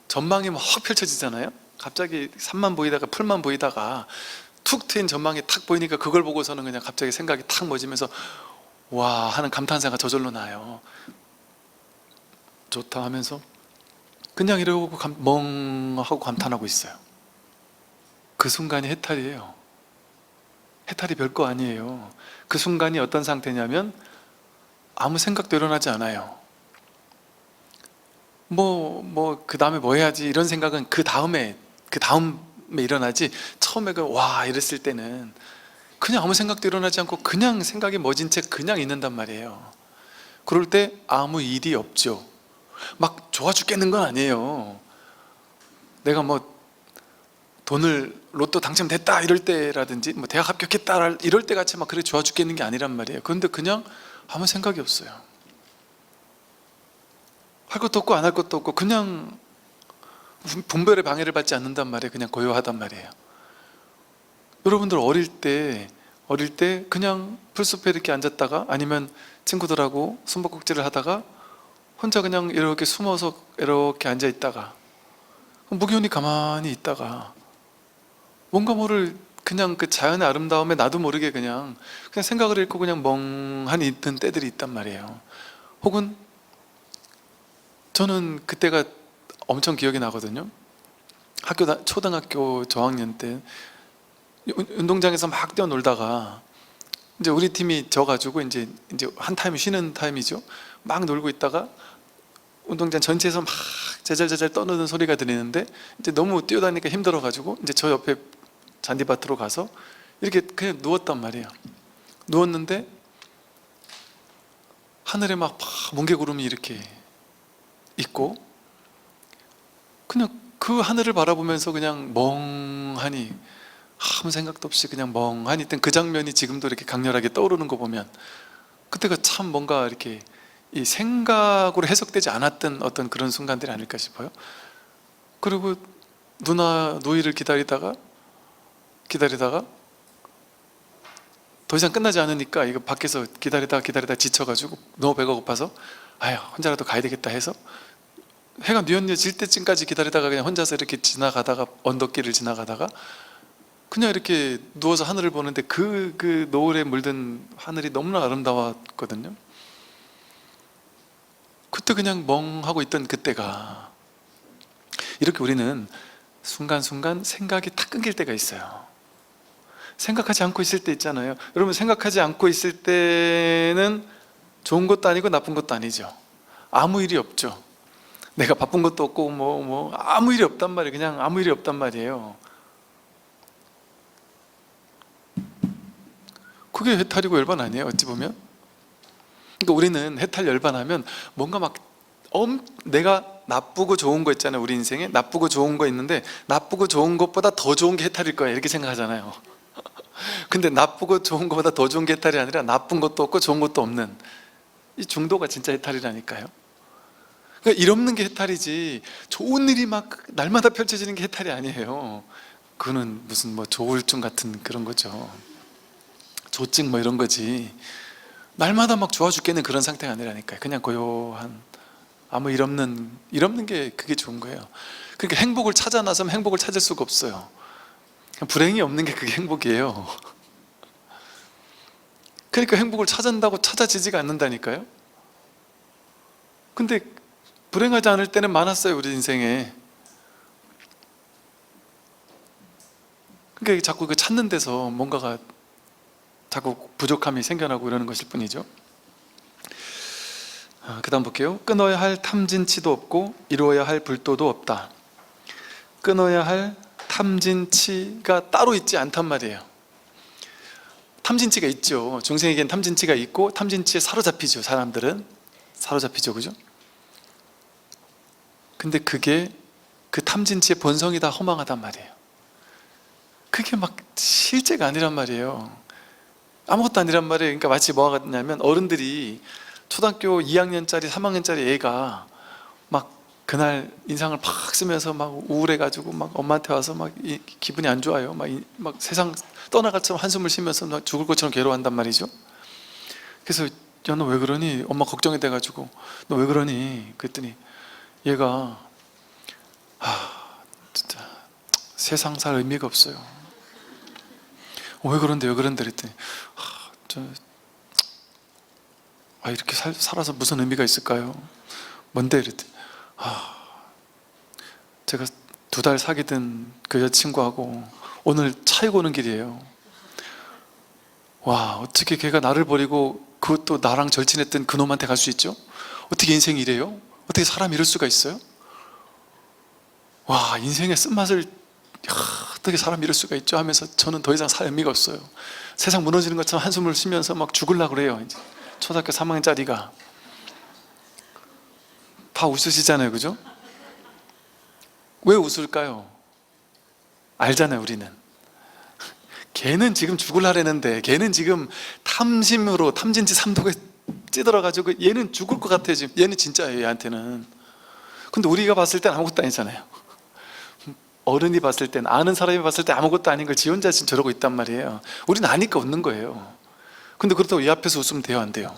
전망이 막 확 펼쳐지잖아요. 갑자기 산만 보이다가 풀만 보이다가 툭 트인 전망이 탁 보이니까 그걸 보고서는 그냥 갑자기 생각이 탁 멎으면서 와 하는 감탄사가 저절로 나요. 좋다 하면서 그냥 이러고 멍하고 감탄하고 있어요. 그 순간이 해탈이에요. 해탈이 별거 아니에요. 그 순간이 어떤 상태냐면 아무 생각도 일어나지 않아요. 그 다음에 뭐 해야지 이런 생각은 그 다음에 일어나지, 처음에 와 이랬을 때는 그냥 아무 생각도 일어나지 않고 그냥 생각이 멎은 채 그냥 있는단 말이에요. 그럴 때 아무 일이 없죠. 막 좋아 죽겠는 건 아니에요. 내가 돈을 로또 당첨됐다 이럴 때라든지 대학 합격했다 이럴 때 같이 막 그래 좋아 죽겠는 게 아니란 말이에요. 그런데 그냥 아무 생각이 없어요. 할 것도 없고 안 할 것도 없고 그냥 분별의 방해를 받지 않는단 말이에요. 그냥 고요하단 말이에요. 여러분들 어릴 때 그냥 풀숲에 이렇게 앉았다가 아니면 친구들하고 숨바꼭질을 하다가 혼자 그냥 이렇게 숨어서 이렇게 앉아 있다가 무기온이 가만히 있다가 뭔가 모를 그냥 그 자연의 아름다움에 나도 모르게 그냥 생각을 잃고 그냥 멍하니 있던 때들이 있단 말이에요. 혹은 저는 그때가 엄청 기억이 나거든요. 초등학교 저학년 때 운동장에서 막 뛰어놀다가 이제 우리 팀이 져가지고 이제 한 타임 쉬는 타임이죠. 막 놀고 있다가 운동장 전체에서 막 제잘제잘 떠드는 소리가 들리는데 이제 너무 뛰어다니니까 힘들어가지고 이제 저 옆에 잔디밭으로 가서 이렇게 그냥 누웠단 말이에요. 누웠는데 하늘에 막 뭉게구름이 이렇게 있고 그냥 그 하늘을 바라보면서 그냥 멍하니 아무 생각도 없이 그냥 멍하니 있던 그 장면이 지금도 이렇게 강렬하게 떠오르는 거 보면 그때가 참 뭔가 이렇게 이 생각으로 해석되지 않았던 어떤 그런 순간들이 아닐까 싶어요. 그리고 누이를 기다리다가 더 이상 끝나지 않으니까 이거 밖에서 기다리다 지쳐가지고 너무 배가 고파서 혼자라도 가야 되겠다 해서 해가 뉘엿뉘어질 때쯤까지 기다리다가 그냥 혼자서 이렇게 지나가다가 언덕길을 지나가다가 그냥 이렇게 누워서 하늘을 보는데 그 노을에 물든 하늘이 너무나 아름다웠거든요. 그때 그냥 멍하고 있던 그때가 이렇게 우리는 순간순간 생각이 탁 끊길 때가 있어요. 생각하지 않고 있을 때 있잖아요. 여러분 생각하지 않고 있을 때는 좋은 것도 아니고 나쁜 것도 아니죠. 아무 일이 없죠. 내가 바쁜 것도 없고 아무 일이 없단 말이에요. 그냥 아무 일이 없단 말이에요. 그게 해탈이고 열반 아니에요, 어찌 보면. 그러니까 우리는 해탈 열반하면 뭔가 막 내가 나쁘고 좋은 거 있잖아요. 우리 인생에 나쁘고 좋은 거 있는데 나쁘고 좋은 것보다 더 좋은 게 해탈일 거야 이렇게 생각하잖아요. 근데 나쁘고 좋은 것보다 더 좋은 게 해탈이 아니라 나쁜 것도 없고 좋은 것도 없는 이 중도가 진짜 해탈이라니까요. 그러니까 일 없는 게 해탈이지 좋은 일이 막 날마다 펼쳐지는 게 해탈이 아니에요. 그거는 무슨 조울증 같은 그런 거죠. 조증 이런 거지. 날마다 막 좋아 죽겠는 그런 상태가 아니라니까요. 그냥 고요한 아무 일 없는 게 그게 좋은 거예요. 그러니까 행복을 찾아 나서면 행복을 찾을 수가 없어요. 불행이 없는 게 그게 행복이에요. 그러니까 행복을 찾는다고 찾아지지가 않는다니까요. 근데 불행하지 않을 때는 많았어요, 우리 인생에. 그러니까 자꾸 그 찾는 데서 뭔가가 자꾸 부족함이 생겨나고 이러는 것일 뿐이죠. 그 다음 볼게요. 끊어야 할 탐진치도 없고 이루어야 할 불도도 없다. 끊어야 할 탐진치가 따로 있지 않단 말이에요. 탐진치가 있죠. 중생에겐 탐진치가 있고 탐진치에 사로잡히죠. 사람들은 사로잡히죠, 그죠? 근데 그게 그 탐진치의 본성이 다 허망하단 말이에요. 그게 막 실제가 아니란 말이에요. 아무것도 아니란 말이에요. 그러니까 마치 뭐가 같냐면 어른들이 초등학교 2학년짜리 3학년짜리 애가 막 그날 인상을 팍 쓰면서 막 우울해가지고 막 엄마한테 와서 막 기분이 안 좋아요. 막 세상 떠나갈 처럼 한숨을 쉬면서 막 죽을 것처럼 괴로워한단 말이죠. 그래서 야, 너 왜 그러니? 엄마 걱정이 돼가지고 너 왜 그러니? 그랬더니 얘가 진짜 세상 살 의미가 없어요. 왜 그런데 그랬더니 이렇게 살아서 무슨 의미가 있을까요? 뭔데? 이랬더니 제가 2달 사귀던 그 여자친구하고 오늘 차에 오는 길이에요. 와, 어떻게 걔가 나를 버리고 그것도 나랑 절친했던 그놈한테 갈 수 있죠? 어떻게 인생이 이래요? 어떻게 사람이 이럴 수가 있어요? 와, 인생의 쓴맛을 어떻게 사람이 이럴 수가 있죠? 하면서 저는 더 이상 살 의미가 없어요. 세상 무너지는 것처럼 한숨을 쉬면서 막 죽으려고 그래요. 이제 초등학교 3학년짜리가 다 웃으시잖아요, 그죠? 왜 웃을까요? 알잖아요, 우리는. 걔는 지금 죽으려는데 걔는 지금 탐심으로 탐진치 삼독에 찌들어가지고 얘는 죽을 것 같아요. 지금 얘는 진짜예요, 얘한테는. 근데 우리가 봤을 땐 아무것도 아니잖아요. 어른이 봤을 땐, 아는 사람이 봤을 때 아무것도 아닌 걸 지 혼자 지금 저러고 있단 말이에요. 우리는 아니까 웃는 거예요. 근데 그렇다고 얘 앞에서 웃으면 돼요, 안 돼요?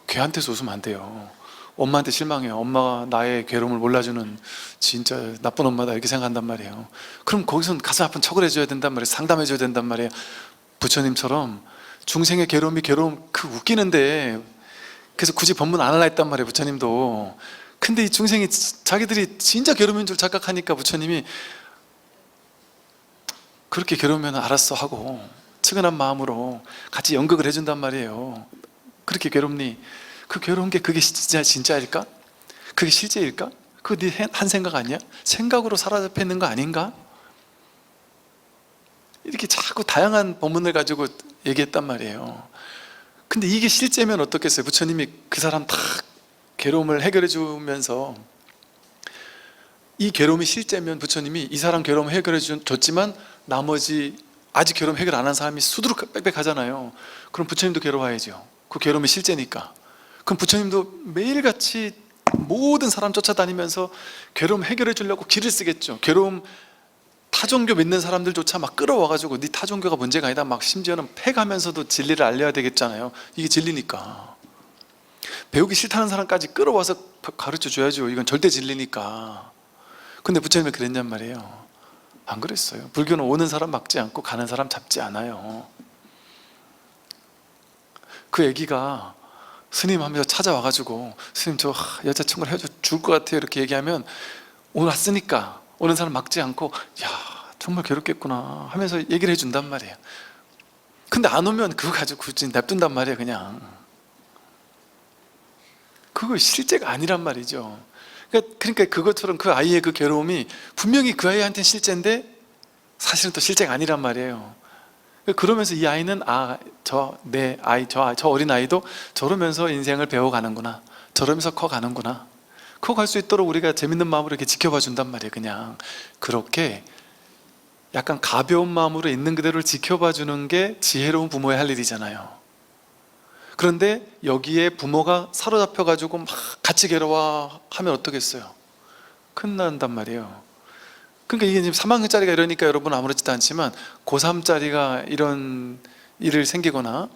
걔한테서 웃으면 안 돼요. 엄마한테 실망해요. 엄마가 나의 괴로움을 몰라주는 진짜 나쁜 엄마다 이렇게 생각한단 말이에요. 그럼 거기서는 가슴 아픈 척을 해줘야 된단 말이에요. 상담해줘야 된단 말이에요. 부처님처럼 중생의 괴로움 그 웃기는데 그래서 굳이 법문 안 하려 했단 말이에요, 부처님도. 근데 이 중생이 자기들이 진짜 괴로움인 줄 착각하니까 부처님이 그렇게 괴로우면 알았어 하고 측은한 마음으로 같이 연극을 해준단 말이에요. 그렇게 괴롭니? 그 괴로운 게 그게 진짜일까? 그게 실제일까? 그거 네 한 생각 아니야? 생각으로 사로잡혀 있는 거 아닌가? 이렇게 자꾸 다양한 법문을 가지고 얘기했단 말이에요. 근데 이게 실제면 어떻겠어요? 부처님이 그 사람 다 괴로움을 해결해 주면서 이 괴로움이 실제면 부처님이 이 사람 괴로움 해결해 줬지만 나머지 아직 괴로움 해결 안 한 사람이 수두룩 빽빽하잖아요. 그럼 부처님도 괴로워야죠. 그 괴로움이 실제니까. 그럼 부처님도 매일같이 모든 사람 쫓아다니면서 괴로움 해결해 주려고 길을 쓰겠죠. 괴로움 타종교 믿는 사람들조차 막 끌어와가지고 네 타종교가 문제가 아니다 막 심지어는 패가면서도 진리를 알려야 되겠잖아요. 이게 진리니까. 배우기 싫다는 사람까지 끌어와서 가르쳐 줘야죠. 이건 절대 진리니까. 근데 부처님은 그랬냔 말이에요. 안 그랬어요. 불교는 오는 사람 막지 않고 가는 사람 잡지 않아요. 그 애기가 스님 하면서 찾아와가지고 스님 저 여자친구를 헤어져 죽을 것 같아요 이렇게 얘기하면 오늘 왔으니까 오는 사람 막지 않고 야 정말 괴롭겠구나 하면서 얘기를 해준단 말이에요. 근데 안 오면 그거 가지고 굳이 냅둔단 말이에요. 그냥 그거 실제가 아니란 말이죠. 그러니까 그것처럼 그 아이의 그 괴로움이 분명히 그 아이한테는 실제인데 사실은 또 실제가 아니란 말이에요. 그러면서 이 아이는 저 어린 아이도 저러면서 인생을 배워가는구나, 저러면서 커가는구나. 커갈 수 있도록 우리가 재밌는 마음으로 이렇게 지켜봐 준단 말이에요. 그냥 그렇게 약간 가벼운 마음으로 있는 그대로를 지켜봐 주는 게 지혜로운 부모의 할 일이잖아요. 그런데 여기에 부모가 사로잡혀 가지고 막 같이 괴로워하면 어떻겠어요? 큰일 난단 말이에요. 그러니까 이게 지금 3학년짜리가 이러니까 여러분 아무렇지도 않지만 고3짜리가 이런 일을 생기거나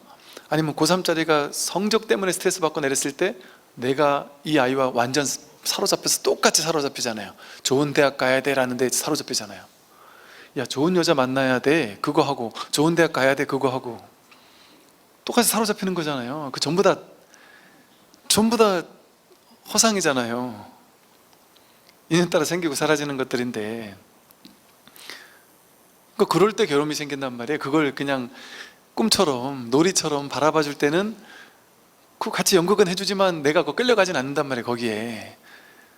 아니면 고3짜리가 성적 때문에 스트레스 받고 내렸을 때 내가 이 아이와 완전 사로잡혀서 똑같이 사로잡히잖아요. 좋은 대학 가야 돼 라는 데 사로잡히잖아요. 야 좋은 여자 만나야 돼 그거 하고 좋은 대학 가야 돼 그거 하고 똑같이 사로잡히는 거잖아요. 그 전부 다 허상이잖아요. 인연 따라 생기고 사라지는 것들인데 그럴 때 괴로움이 생긴단 말이에요. 그걸 그냥 꿈처럼 놀이처럼 바라봐 줄 때는 그 같이 연극은 해주지만 내가 그거 끌려가진 않는단 말이에요 거기에.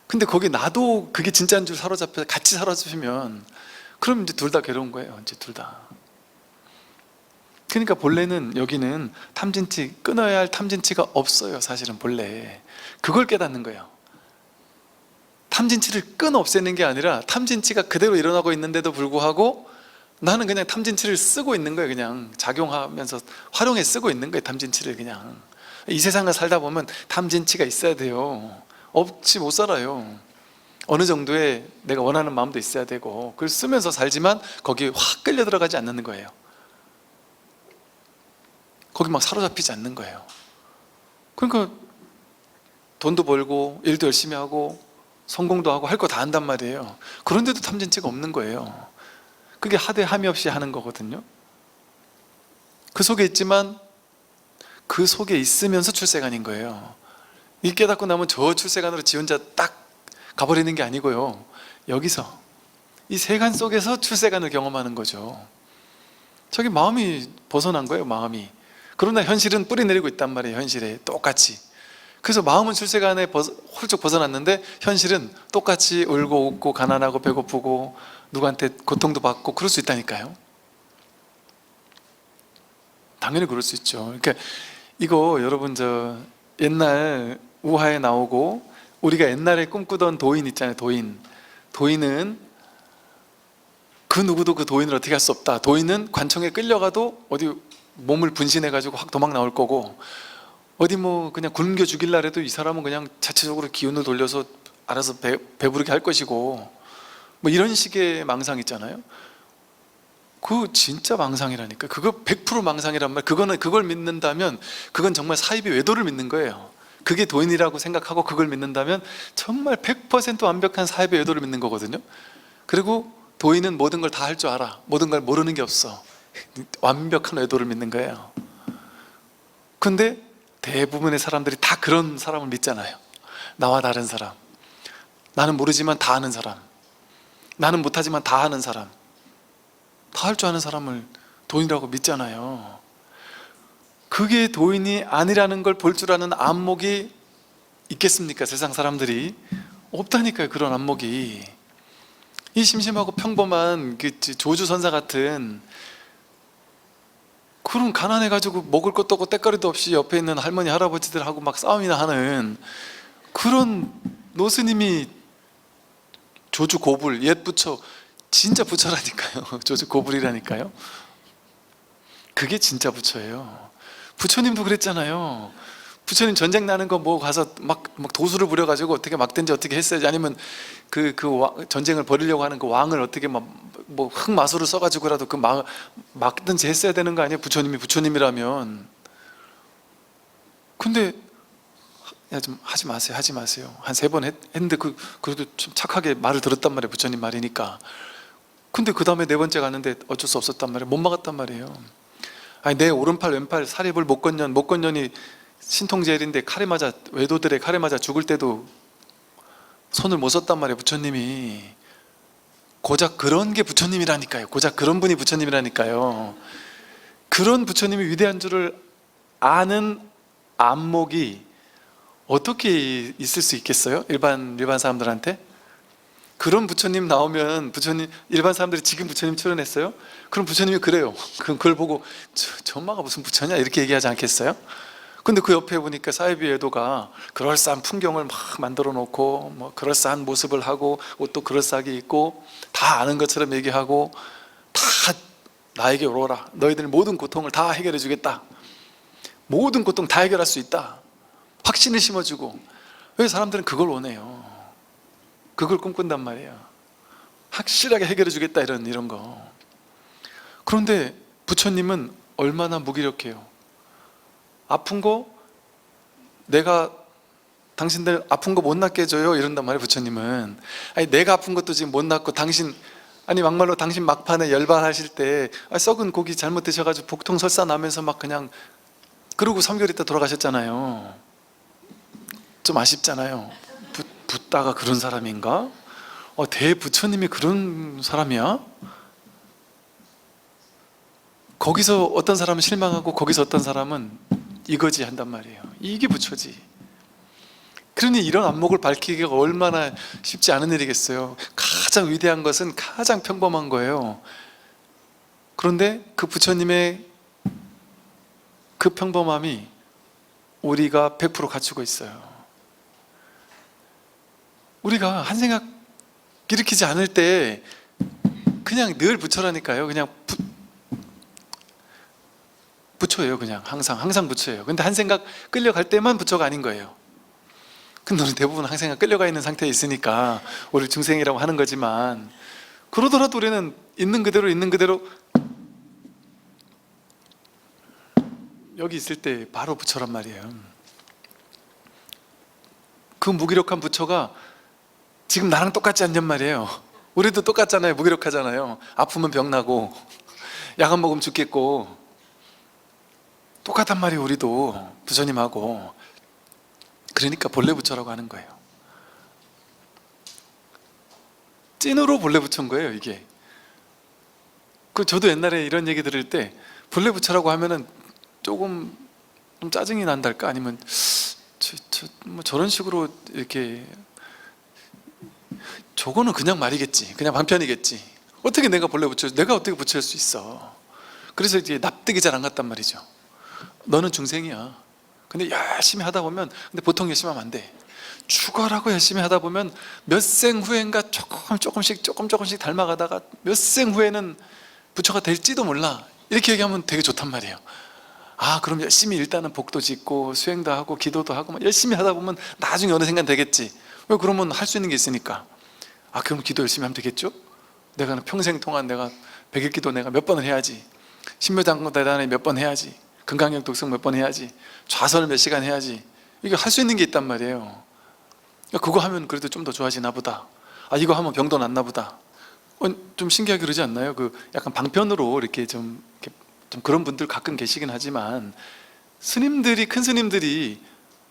근데 거기 나도 그게 진짜인 줄 사로잡혀 같이 사로잡히면 그럼 이제 둘 다 괴로운 거예요. 이제 둘 다. 그러니까 본래는 여기는 탐진치, 끊어야 할 탐진치가 없어요. 사실은 본래 그걸 깨닫는 거예요. 탐진치를 끊어 없애는 게 아니라 탐진치가 그대로 일어나고 있는데도 불구하고 나는 그냥 탐진치를 쓰고 있는 거예요. 그냥 작용하면서 활용해 쓰고 있는 거예요. 탐진치를 그냥. 이 세상을 살다 보면 탐진치가 있어야 돼요. 없이 못 살아요. 어느 정도의 내가 원하는 마음도 있어야 되고 그걸 쓰면서 살지만 거기에 확 끌려 들어가지 않는 거예요. 거기 막 사로잡히지 않는 거예요. 그러니까 돈도 벌고 일도 열심히 하고 성공도 하고 할 거 다 한단 말이에요. 그런데도 탐진치가 없는 거예요. 그게 하되 함이 없이 하는 거거든요. 그 속에 있지만 그 속에 있으면서 출세간인 거예요. 이 깨닫고 나면 저 출세간으로 지 혼자 딱 가버리는 게 아니고요. 여기서 이 세간 속에서 출세간을 경험하는 거죠. 저기 마음이 벗어난 거예요. 마음이. 그러나 현실은 뿌리 내리고 있단 말이에요. 현실에 똑같이. 그래서 마음은 출세간에 훌쩍 벗어났는데 현실은 똑같이 울고 웃고 가난하고 배고프고 누구한테 고통도 받고 그럴 수 있다니까요. 당연히 그럴 수 있죠. 그러니까 이거 여러분 저 옛날 우화에 나오고 우리가 옛날에 꿈꾸던 도인 있잖아요. 도인은 그 누구도 그 도인을 어떻게 할 수 없다. 도인은 관청에 끌려가도 어디 몸을 분신해 가지고 확 도망 나올 거고 어디 뭐 그냥 굶겨 죽일라 해도 이 사람은 그냥 자체적으로 기운을 돌려서 알아서 배부르게 할 것이고 뭐 이런 식의 망상 있잖아요. 그 진짜 망상이라니까. 그거 100% 망상이란 말. 그걸 믿는다면 그건 정말 사이비 외도를 믿는 거예요. 그게 도인이라고 생각하고 그걸 믿는다면 정말 100% 완벽한 사이비 외도를 믿는 거거든요. 그리고 도인은 모든 걸 다 할 줄 알아. 모든 걸 모르는 게 없어. 완벽한 외도를 믿는 거예요. 근데 대부분의 사람들이 다 그런 사람을 믿잖아요. 나와 다른 사람, 나는 모르지만 다 아는 사람, 나는 못하지만 다 하는 사람, 다 할 줄 아는 사람을 도인이라고 믿잖아요. 그게 도인이 아니라는 걸 볼 줄 아는 안목이 있겠습니까? 세상 사람들이 없다니까요. 그런 안목이. 이 심심하고 평범한 그 조주선사 같은 그런 가난해가지고 먹을 것도 없고 때거리도 없이 옆에 있는 할머니 할아버지들하고 막 싸움이나 하는 그런 노스님이 조주 고불, 옛 부처, 진짜 부처라니까요. 조주 고불이라니까요. 그게 진짜 부처예요. 부처님도 그랬잖아요. 부처님 전쟁 나는 거 뭐 가서 막 도수를 부려가지고 어떻게 막든지 어떻게 했어야지. 아니면 전쟁을 벌이려고 하는 그 왕을 어떻게 뭐 흑마술을 써가지고라도 막든지 했어야 되는 거 아니에요? 부처님이 부처님이라면. 근데 야, 좀 하지 마세요. 한 3번 했는데 그래도 좀 착하게 말을 들었단 말이에요. 부처님 말이니까. 근데 그 다음에 4번째 갔는데 어쩔 수 없었단 말이에요. 못 막았단 말이에요. 아니 내 오른팔 왼팔 사립을 목건년이 신통제일인데 외도들의 칼에 맞아 죽을 때도 손을 못 썼단 말이에요. 부처님이. 고작 그런 게 부처님이라니까요. 고작 그런 분이 부처님이라니까요. 그런 부처님이 위대한 줄을 아는 안목이 어떻게 있을 수 있겠어요? 일반 사람들한테? 그런 부처님 나오면 일반 사람들이 지금 부처님 출연했어요? 그럼 부처님이 그래요. 그걸 보고 저 엄마가 무슨 부처냐 이렇게 얘기하지 않겠어요? 근데 그 옆에 보니까 사이비 외도가 그럴싸한 풍경을 막 만들어 놓고 뭐 그럴싸한 모습을 하고 옷도 그럴싸하게 입고 다 아는 것처럼 얘기하고 다 나에게 오라. 너희들 모든 고통을 다 해결해 주겠다. 모든 고통 다 해결할 수 있다. 확신을 심어주고. 왜 사람들은 그걸 원해요? 그걸 꿈꾼단 말이에요. 확실하게 해결해 주겠다 이런 거. 그런데 부처님은 얼마나 무기력해요. 아픈 거 내가 당신들 아픈 거 못 낫게 해줘요 이런단 말이에요. 부처님은. 아니 내가 아픈 것도 지금 못 낫고 막말로 당신 막판에 열반하실 때 썩은 고기 잘못 드셔가지고 복통 설사 나면서 막 그냥 그러고 3개월 있다 돌아가셨잖아요. 좀 아쉽잖아요. 붓다가 그런 사람인가? 대부처님이 그런 사람이야? 거기서 어떤 사람은 실망하고 거기서 어떤 사람은 이거지 한단 말이에요. 이게 부처지. 그러니 이런 안목을 밝히기가 얼마나 쉽지 않은 일이겠어요. 가장 위대한 것은 가장 평범한 거예요. 그런데 그 부처님의 그 평범함이 우리가 100% 갖추고 있어요. 우리가 한 생각 일으키지 않을 때 그냥 늘 부처라니까요. 그냥 부처예요. 그냥 항상 부처예요. 근데 한 생각 끌려갈 때만 부처가 아닌 거예요. 근데 우리 대부분 한 생각 끌려가 있는 상태에 있으니까 우리 중생이라고 하는 거지만, 그러더라도 우리는 있는 그대로 여기 있을 때 바로 부처란 말이에요. 그 무기력한 부처가 지금 나랑 똑같지 않냔 말이에요. 우리도 똑같잖아요. 무기력하잖아요. 아프면 병나고 약 안 먹으면 죽겠고 똑같단 말이에요. 우리도 부처님하고. 그러니까 본래 부처라고 하는 거예요. 찐으로 본래 부처인 거예요, 이게. 저도 옛날에 이런 얘기 들을 때 본래 부처라고 하면은 조금 좀 짜증이 난달까? 아니면 뭐 저런 식으로 이렇게, 저거는 그냥 말이겠지, 그냥 방편이겠지, 어떻게 내가 본래 부처, 내가 어떻게 부처일 수 있어. 그래서 이제 납득이 잘 안 갔단 말이죠. 너는 중생이야. 근데 열심히 하다 보면, 근데 보통 열심히 하면 안 돼. 죽어라고 열심히 하다 보면 몇 생 후인가 조금씩 닮아가다가 몇 생 후에는 부처가 될지도 몰라. 이렇게 얘기하면 되게 좋단 말이에요. 그럼 열심히 일단은 복도 짓고 수행도 하고 기도도 하고 열심히 하다 보면 나중에 어느 순간 되겠지. 왜? 그러면 할 수 있는 게 있으니까. 그럼 기도 열심히 하면 되겠죠? 내가 평생 동안 내가 100일 기도 내가 몇 번을 해야지, 신묘장구대단에 몇 번 해야지, 금강경 독성 몇 번 해야지, 좌선을 몇 시간 해야지. 이게 할 수 있는 게 있단 말이에요. 그거 하면 그래도 좀 더 좋아지나 보다. 이거 하면 병도 낫나 보다. 좀 신기하게 그러지 않나요? 약간 방편으로 이렇게 좀 그런 분들 가끔 계시긴 하지만, 스님들이, 큰 스님들이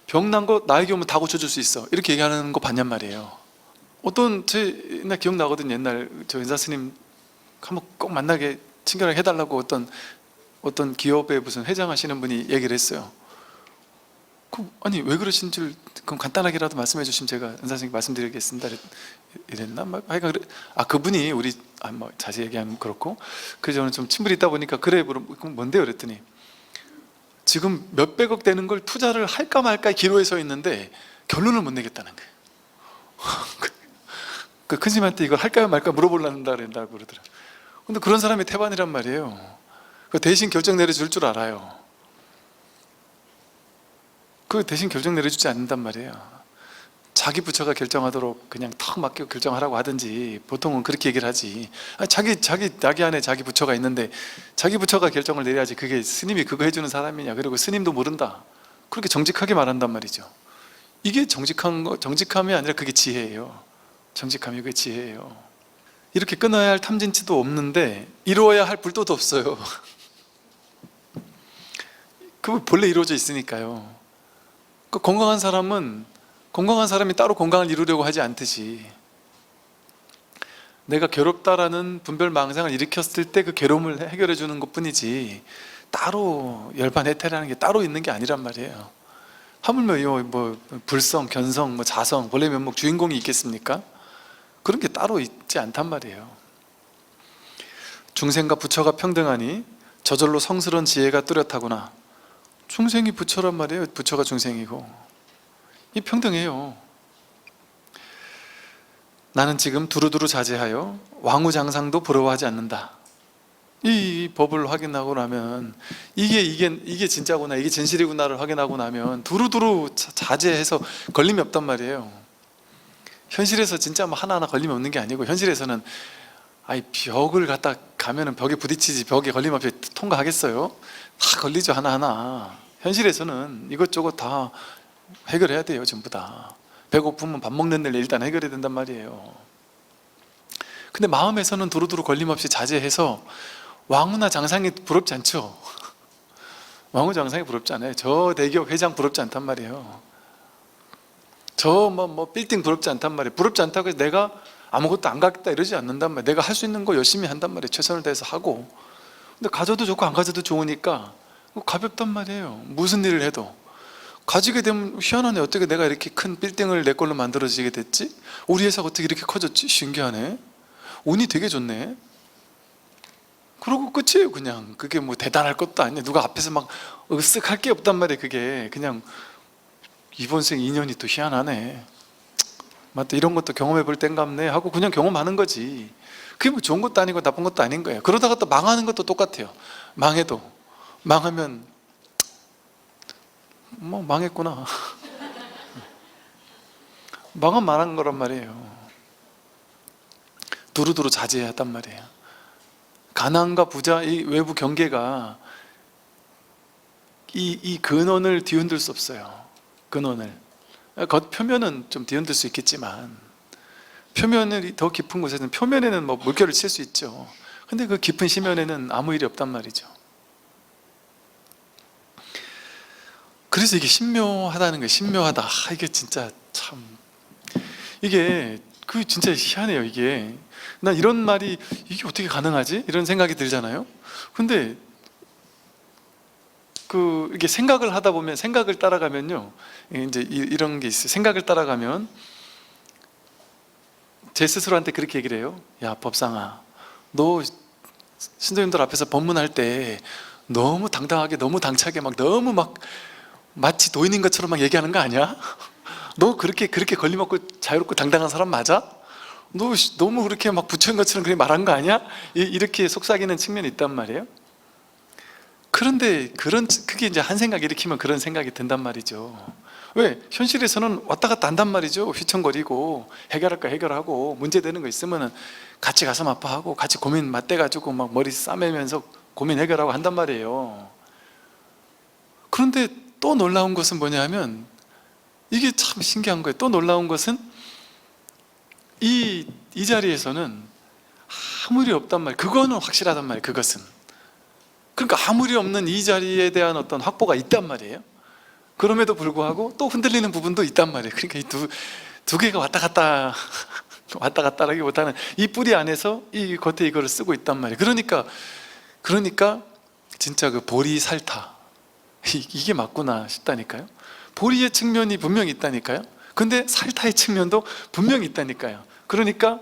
병난 거 나에게 오면 다 고쳐줄 수 있어, 이렇게 얘기하는 거 봤냔 말이에요. 제 옛날 기억나거든. 옛날 저 은사 스님 한번 꼭 만나게 친절하게 해달라고 어떤 기업의 무슨 회장하시는 분이 얘기를 했어요. 아니 왜 그러신 줄 그럼 간단하게라도 말씀해 주시면 제가 은사 선생님 말씀드리겠습니다 이랬나? 하여간 그분이 우리 뭐 자세히 얘기하면 그렇고, 그래서 저는 좀 친분이 있다 보니까, 그래 그럼 뭔데요? 그랬더니 지금 몇백억 되는 걸 투자를 할까 말까 기로에 서 있는데 결론을 못 내겠다는 거예요. 그 큰 스님한테 이걸 할까 말까 물어보려는다 그런다고 그러더라고요. 근데 그런 사람이 태반이란 말이에요. 대신 결정 내려줄 줄 알아요. 대신 결정 내려주지 않는단 말이에요. 자기 부처가 결정하도록 그냥 턱 맡기고 결정하라고 하든지, 보통은 그렇게 얘기를 하지. 자기 안에 자기 부처가 있는데 자기 부처가 결정을 내려야지, 그게 스님이 그거 해주는 사람이냐. 그리고 스님도 모른다, 그렇게 정직하게 말한단 말이죠. 이게 정직함이 아니라 그게 지혜예요. 정직함이 그게 지혜예요. 이렇게 끊어야 할 탐진치도 없는데 이루어야 할 불도도 없어요. 그거 본래 이루어져 있으니까요. 건강한 사람이 따로 건강을 이루려고 하지 않듯이, 내가 괴롭다라는 분별망상을 일으켰을 때 그 괴로움을 해결해 주는 것 뿐이지, 따로 열반해태라는 게 따로 있는 게 아니란 말이에요. 하물며 불성, 견성, 자성, 본래 면목 주인공이 있겠습니까? 그런 게 따로 있지 않단 말이에요. 중생과 부처가 평등하니 저절로 성스러운 지혜가 뚜렷하구나. 중생이 부처란 말이에요. 부처가 중생이고. 이 평등해요. 나는 지금 두루두루 자제하여 왕후장상도 부러워하지 않는다. 이 법을 확인하고 나면, 이게 진짜구나, 이게 진실이구나를 확인하고 나면 두루두루 자제해서 걸림이 없단 말이에요. 현실에서 진짜 하나하나 걸림이 없는 게 아니고, 현실에서는 벽을 갖다 가면은 벽에 부딪히지, 벽에 걸림 없이 통과하겠어요? 다 걸리죠, 하나하나. 현실에서는 이것저것 다 해결해야 돼요. 전부 다. 배고프면 밥 먹는 일 일단 해결해야 된단 말이에요. 근데 마음에서는 두루두루 걸림 없이 자제해서 왕후나 장상이 부럽지 않죠? 왕후 장상이 부럽지 않아요. 저 대기업 회장 부럽지 않단 말이에요. 저 빌딩 부럽지 않단 말이에요. 부럽지 않다고 해서 내가 아무것도 안 갖겠다 이러지 않는단 말이에요. 내가 할 수 있는 거 열심히 한단 말이에요. 최선을 다해서 하고. 근데 가져도 좋고 안 가져도 좋으니까 가볍단 말이에요. 무슨 일을 해도. 가지게 되면 희한하네. 어떻게 내가 이렇게 큰 빌딩을 내 걸로 만들어지게 됐지? 우리 회사가 어떻게 이렇게 커졌지? 신기하네. 운이 되게 좋네. 그러고 끝이에요. 그냥 그게 뭐 대단할 것도 아니야. 누가 앞에서 막 으쓱할 게 없단 말이에요. 그게 그냥 이번 생 인연이 또 희한하네. 맞다, 이런 것도 경험해 볼 땐갑네 하고 그냥 경험하는 거지. 그게 뭐 좋은 것도 아니고 나쁜 것도 아닌 거예요. 그러다가 또 망하는 것도 똑같아요. 망해도 망하면 뭐 망했구나. 망은 망한 거란 말이에요. 두루두루 자제해야 한단 말이에요. 가난과 부자, 이 외부 경계가 이 근원을 뒤흔들 수 없어요. 근원을. 겉 표면은 좀 뒤흔들 수 있겠지만 표면이 더 깊은 곳에는 표면에는 뭐 물결을 칠 수 있죠. 근데 그 깊은 심연에는 아무 일이 없단 말이죠. 그래서 이게 신묘하다는 거예요. 신묘하다. 이게 진짜 참, 이게 그 진짜 희한해요. 이게 난 이런 말이 이게 어떻게 가능하지? 이런 생각이 들잖아요. 근데 이게 생각을 하다 보면, 생각을 따라가면요, 이제 이런 게 있어요. 생각을 따라가면 제 스스로한테 그렇게 얘기를 해요. 야, 법상아, 너 신도님들 앞에서 법문할 때 너무 당당하게, 너무 당차게 너무 마치 도인인 것처럼 얘기하는 거 아니야? 너 그렇게 걸림없고 자유롭고 당당한 사람 맞아? 너 너무 그렇게 부처인 것처럼 그렇게 말한 거 아니야? 이렇게 속삭이는 측면이 있단 말이에요. 그런데 그게 이제 한 생각 일으키면 그런 생각이 든단 말이죠. 왜? 현실에서는 왔다 갔다 한단 말이죠. 휘청거리고 해결할까 해결하고, 문제되는 거 있으면 같이 가슴 아파하고 같이 고민 맞대가지고 머리 싸매면서 고민 해결하고 한단 말이에요. 그런데 또 놀라운 것은 뭐냐 하면, 이게 참 신기한 거예요. 또 놀라운 것은 이 자리에서는 아무 일이 없단 말이에요. 그거는 확실하단 말이에요. 그것은. 그러니까 아무 일이 없는 이 자리에 대한 어떤 확보가 있단 말이에요. 그럼에도 불구하고 또 흔들리는 부분도 있단 말이에요. 그러니까 이 두 개가 왔다 갔다 왔다 갔다 하기보다는 이 뿌리 안에서 이 겉에 이거를 쓰고 있단 말이에요. 그러니까 진짜 그 보리살타, 이게 맞구나 싶다니까요. 보리의 측면이 분명히 있다니까요. 근데 살타의 측면도 분명히 있다니까요. 그러니까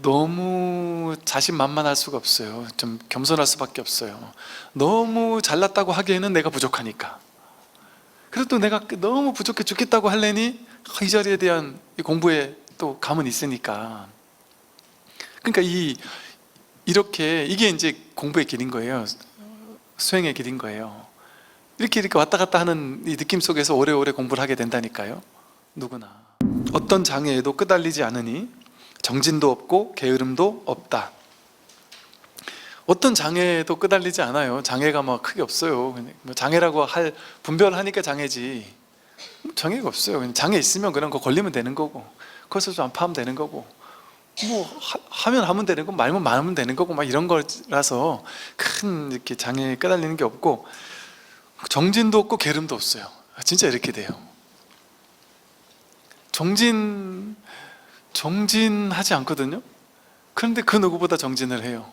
너무 자신만만할 수가 없어요. 좀 겸손할 수밖에 없어요. 너무 잘났다고 하기에는 내가 부족하니까. 그래도 또 내가 너무 부족해 죽겠다고 하려니 이 자리에 대한 이 공부에 또 감은 있으니까. 그러니까 이렇게 이게 이제 공부의 길인 거예요. 수행의 길인 거예요. 이렇게 왔다 갔다 하는 이 느낌 속에서 오래오래 공부를 하게 된다니까요. 누구나. 어떤 장애에도 끄달리지 않으니 정진도 없고 게으름도 없다. 어떤 장애에도 끄달리지 않아요. 장애가 크게 없어요. 장애라고 분별하니까 장애지, 장애가 없어요. 그냥 장애 있으면 그냥 그거 걸리면 되는 거고, 거기서 좀 안파하면 되는 거고, 하면 되는 거고, 말면 말하면 되는 거고, 이런 거라서 큰 이렇게 장애에 끄달리는 게 없고, 정진도 없고 게으름도 없어요. 진짜 이렇게 돼요. 정진하지 않거든요. 그런데 그 누구보다 정진을 해요.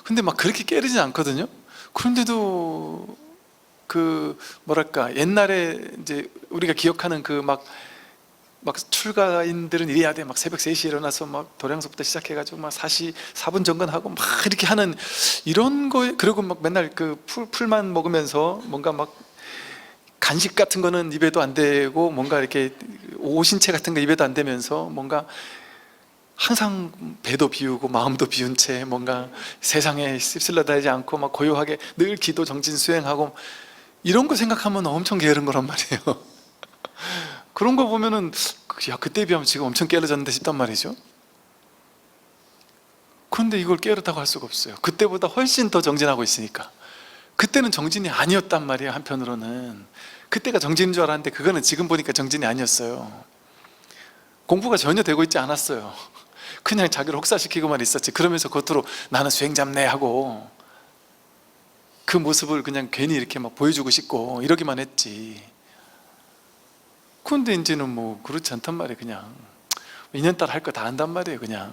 근데 그렇게 깨르진 않거든요. 그런데도 옛날에 이제 우리가 기억하는 출가인들은 이래야 돼. 새벽 3시에 일어나서 도량서부터 시작해가지고 4분 정근하고 이렇게 하는 이런 거에, 그리고 맨날 풀만 먹으면서 뭔가 간식 같은 거는 입에도 안 대고, 뭔가 이렇게 오신채 같은 거 입에도 안 대면서 뭔가 항상 배도 비우고 마음도 비운 채 뭔가 세상에 씁쓸러다니지 않고 고요하게 늘 기도 정진 수행하고, 이런 거 생각하면 엄청 게으른 거란 말이에요. 그런 거 보면은 야, 그때에 비하면 지금 엄청 깨어졌는데 싶단 말이죠. 그런데 이걸 깨어졌다고 할 수가 없어요. 그때보다 훨씬 더 정진하고 있으니까. 그때는 정진이 아니었단 말이에요. 한편으로는 그때가 정진인 줄 알았는데, 그거는 지금 보니까 정진이 아니었어요. 공부가 전혀 되고 있지 않았어요. 그냥 자기를 혹사시키고만 있었지. 그러면서 겉으로 나는 수행잡네 하고 그 모습을 그냥 괜히 이렇게 보여주고 싶고 이러기만 했지. 근데 이제는 그렇지 않단 말이에요. 그냥 인연따라 할 거 다 한단 말이에요. 그냥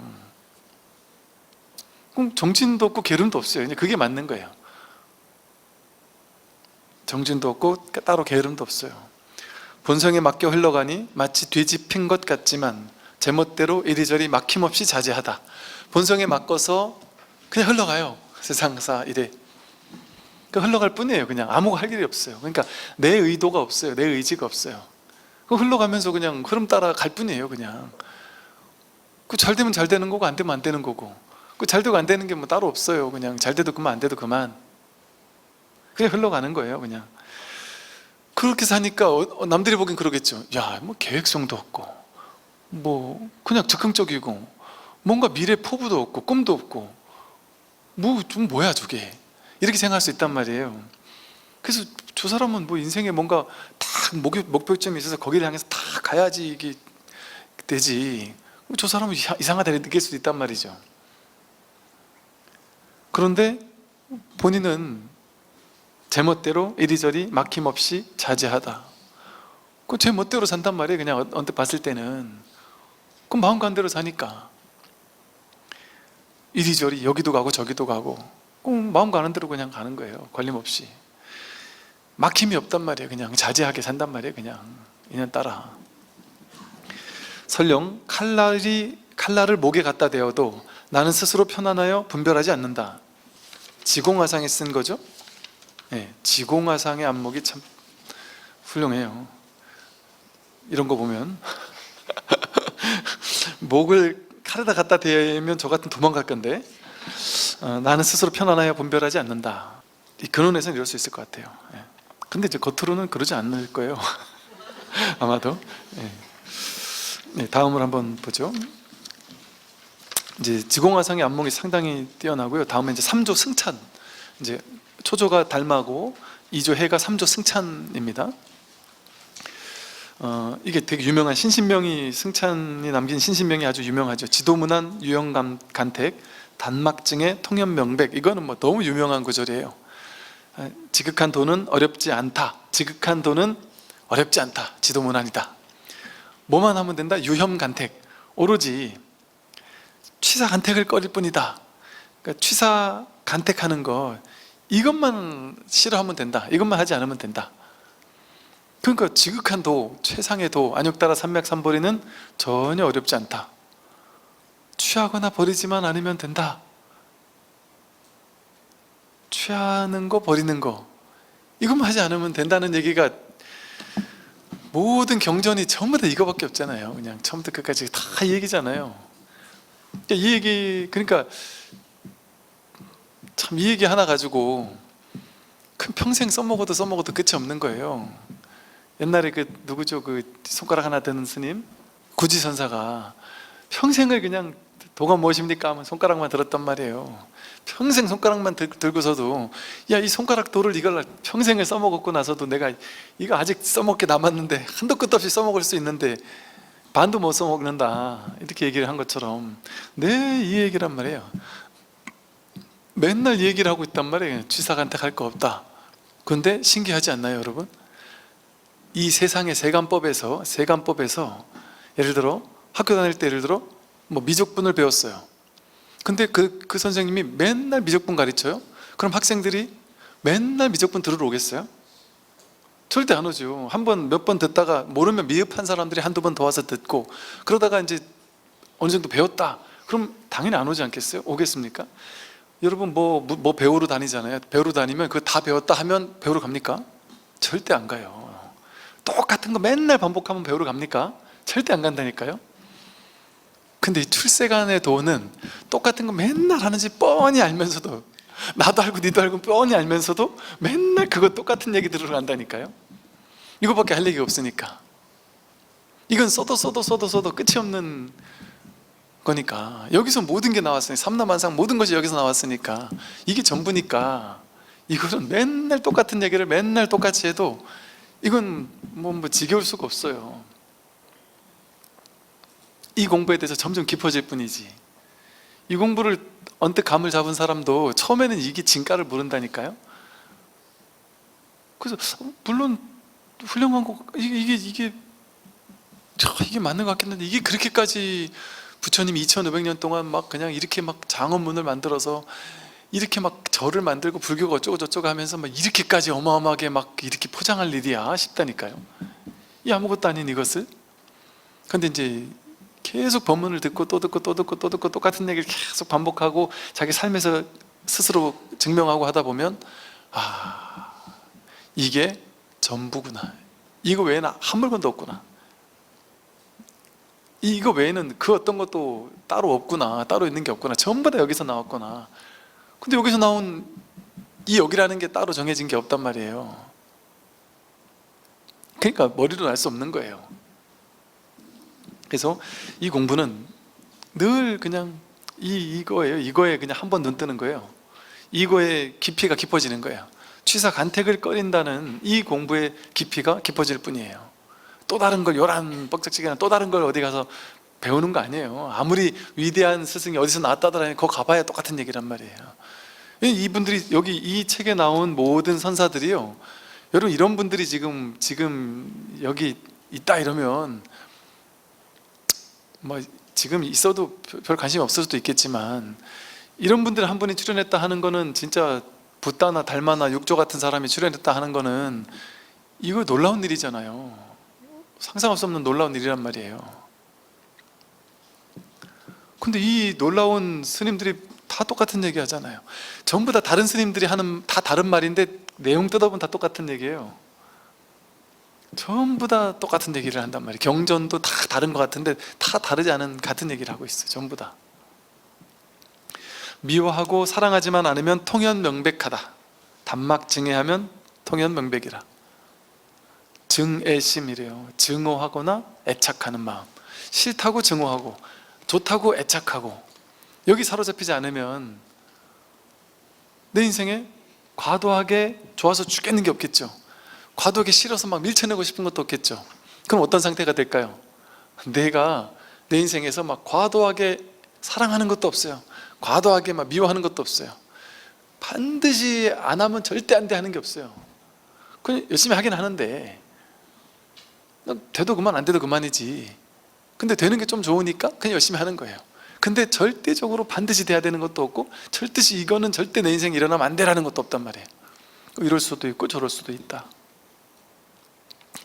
그럼 정진도 없고 게으름도 없어요. 그냥 그게 맞는 거예요. 정진도 없고 따로 게으름도 없어요. 본성에 맡겨 흘러가니 마치 뒤집힌 것 같지만 제멋대로 이리저리 막힘없이 자제하다. 본성에 맡겨서 그냥 흘러가요. 세상사 이래 흘러갈 뿐이에요. 그냥 아무 할 일이 없어요. 그러니까 내 의도가 없어요. 내 의지가 없어요. 흘러가면서 그냥 흐름 따라 갈 뿐이에요. 그냥 잘 되면 잘 되는 거고 안 되면 안 되는 거고 잘 되고 안 되는 게 뭐 따로 없어요. 그냥 잘 돼도 그만 안 돼도 그만 그냥 흘러가는 거예요. 그냥 그렇게 사니까 남들이 보기엔 그러겠죠. 야, 뭐 계획성도 없고 뭐 그냥 즉흥적이고 뭔가 미래 포부도 없고 꿈도 없고 뭐 좀 뭐야 저게 이렇게 생각할 수 있단 말이에요. 그래서 저 사람은 뭐 인생에 뭔가 딱 목표점이 있어서 거기를 향해서 다 가야지 이게 되지. 저 사람은 이상하다 느낄 수도 있단 말이죠. 그런데 본인은 제멋대로 이리저리 막힘없이 자제하다. 제 멋대로 산단 말이에요. 그냥 언뜻 봤을 때는. 그럼 마음 간 대로 사니까 이리저리 여기도 가고 저기도 가고 마음 가는 대로 그냥 가는 거예요. 걸림없이. 막힘이 없단 말이에요. 그냥 자제하게 산단 말이에요. 그냥 인연 따라. 설령 칼날을 목에 갖다 대어도 나는 스스로 편안하여 분별하지 않는다. 지공화상에 쓴 거죠. 네, 지공화상의 안목이 참 훌륭해요. 이런 거 보면 목을 칼에다 갖다 대면 저 같은 도망갈 건데 나는 스스로 편안하여 분별하지 않는다. 이 근원에서는 이럴 수 있을 것 같아요. 예. 근데 이제 겉으로는 그러지 않을 거예요. 아마도. 예. 네, 다음을 한번 보죠. 이제 지공화상의 안목이 상당히 뛰어나고요. 다음에 이제 3조 승찬. 이제 초조가 달마고 2조 해가 3조 승찬입니다. 이게 되게 유명한 신신명이 승찬이 남긴 신신명이 아주 유명하죠. 지도문안 유형간택 단막증의 통연명백. 이거는 뭐 너무 유명한 구절이에요. 지극한 도는 어렵지 않다. 지극한 도는 어렵지 않다. 지도문안이다. 뭐만 하면 된다? 유혐간택. 오로지 취사간택을 꺼릴 뿐이다. 그러니까 취사간택하는 거 이것만 싫어하면 된다. 이것만 하지 않으면 된다. 그러니까 지극한 도, 최상의 도, 안욕따라 삼맥삼보리는 전혀 어렵지 않다. 취하거나 버리지만 않으면 된다. 취하는 거 버리는 거 이것만 하지 않으면 된다는 얘기가 모든 경전이 전부 다 이거밖에 없잖아요. 그냥 처음부터 끝까지 다 이 얘기잖아요. 이 얘기 그러니까 참 이 얘기 하나 가지고 큰 평생 써먹어도 끝이 없는 거예요. 옛날에 그 누구죠? 그 손가락 하나 드는 스님 구지선사가 평생을 그냥 도가 무엇입니까? 하면 손가락만 들었단 말이에요. 평생 손가락만 들고서도 야, 이 손가락 도를 이걸 평생을 써먹었고 나서도 내가 이거 아직 써먹게 남았는데 한도 끝도 없이 써먹을 수 있는데 반도 못 써먹는다 이렇게 얘기를 한 것처럼 이 얘기란 말이에요. 맨날 이 얘기를 하고 있단 말이에요. 취사간택할 거 없다. 그런데 신기하지 않나요 여러분? 이 세상의 세간법에서 예를 들어 학교 다닐 때 예를 들어 뭐 미적분을 배웠어요. 근데 그 선생님이 맨날 미적분 가르쳐요? 그럼 학생들이 맨날 미적분 들으러 오겠어요? 절대 안 오죠. 몇 번 듣다가 모르면 미흡한 사람들이 한두 번 더 와서 듣고 그러다가 이제 어느 정도 배웠다. 그럼 당연히 안 오지 않겠어요? 오겠습니까? 여러분 뭐 배우러 다니잖아요. 배우러 다니면 그거 다 배웠다 하면 배우러 갑니까? 절대 안 가요. 똑같은 거 맨날 반복하면 배우러 갑니까? 절대 안 간다니까요. 근데 이 출세간의 도는 똑같은 거 맨날 하는지 뻔히 알면서도 나도 알고 니도 알고 뻔히 알면서도 맨날 그거 똑같은 얘기 들으러 간다니까요. 이거밖에 할 얘기가 없으니까. 이건 써도 끝이 없는 거니까. 여기서 모든 게 나왔으니 삼라만상 모든 것이 여기서 나왔으니까 이게 전부니까 이거는 맨날 똑같은 얘기를 맨날 똑같이 해도 이건 뭐 지겨울 수가 없어요. 이 공부에 대해서 점점 깊어질 뿐이지. 이 공부를 언뜻 감을 잡은 사람도 처음에는 이게 진가를 모른다니까요. 그래서 물론 훌륭한 거 이게 맞는 것 같긴 한데 이게 그렇게까지 부처님이 2500년 동안 막 그냥 이렇게 막 장엄문을 만들어서 이렇게 막 절을 만들고 불교가 어쩌고 저쩌고 하면서 막 이렇게까지 어마어마하게 막 이렇게 포장할 일이야 싶다니까요. 이 아무것도 아닌 이것을. 근데 이제 계속 법문을 듣고 또 듣고 또 듣고 또 듣고 똑같은 얘기를 계속 반복하고 자기 삶에서 스스로 증명하고 하다 보면 아, 이게 전부구나. 이거 외에는 한 물건도 없구나. 이거 외에는 그 어떤 것도 따로 없구나. 따로 있는 게 없구나. 전부 다 여기서 나왔구나. 근데 여기서 나온 이 여기라는 게 따로 정해진 게 없단 말이에요. 그러니까 머리로 알 수 없는 거예요. 그래서 이 공부는 늘 그냥 이거예요. 이거에 그냥 한 번 눈 뜨는 거예요. 이거의 깊이가 깊어지는 거예요. 취사간택을 꺼린다는 이 공부의 깊이가 깊어질 뿐이에요. 또 다른 걸 요란 뻑적지근한 또 다른 걸 어디 가서 배우는 거 아니에요. 아무리 위대한 스승이 어디서 나왔다더라 거기 가봐야 똑같은 얘기란 말이에요. 이분들이 여기 이 책에 나온 모든 선사들이요, 여러분 이런 분들이 지금 여기 있다 이러면 뭐 지금 있어도 별 관심이 없을 수도 있겠지만, 이런 분들 한 분이 출연했다 하는 거는 진짜 붓다나 달마나 육조 같은 사람이 출연했다 하는 거는 이거 놀라운 일이잖아요. 상상할 수 없는 놀라운 일이란 말이에요. 근데 이 놀라운 스님들이 다 똑같은 얘기 하잖아요. 전부 다 다른 스님들이 하는 다 다른 말인데 내용 뜯어보면 다 똑같은 얘기예요. 전부 다 똑같은 얘기를 한단 말이에요. 경전도 다 다른 것 같은데 다 다르지 않은 같은 얘기를 하고 있어요. 전부 다. 미워하고 사랑하지만 않으면 통현명백하다. 단막 증애하면 통현명백이라. 증애심이래요. 증오하거나 애착하는 마음. 싫다고 증오하고 좋다고 애착하고 여기 사로잡히지 않으면 내 인생에 과도하게 좋아서 죽겠는 게 없겠죠. 과도하게 싫어서 막 밀쳐내고 싶은 것도 없겠죠. 그럼 어떤 상태가 될까요? 내가 내 인생에서 막 과도하게 사랑하는 것도 없어요. 과도하게 막 미워하는 것도 없어요. 반드시 안 하면 절대 안 돼 하는 게 없어요. 그냥 열심히 하긴 하는데 돼도 그만 안 돼도 그만이지. 근데 되는 게 좀 좋으니까 그냥 열심히 하는 거예요. 근데 절대적으로 반드시 돼야 되는 것도 없고 절대시 이거는 절대 내 인생에 일어나면 안 되라는 것도 없단 말이에요. 이럴 수도 있고 저럴 수도 있다.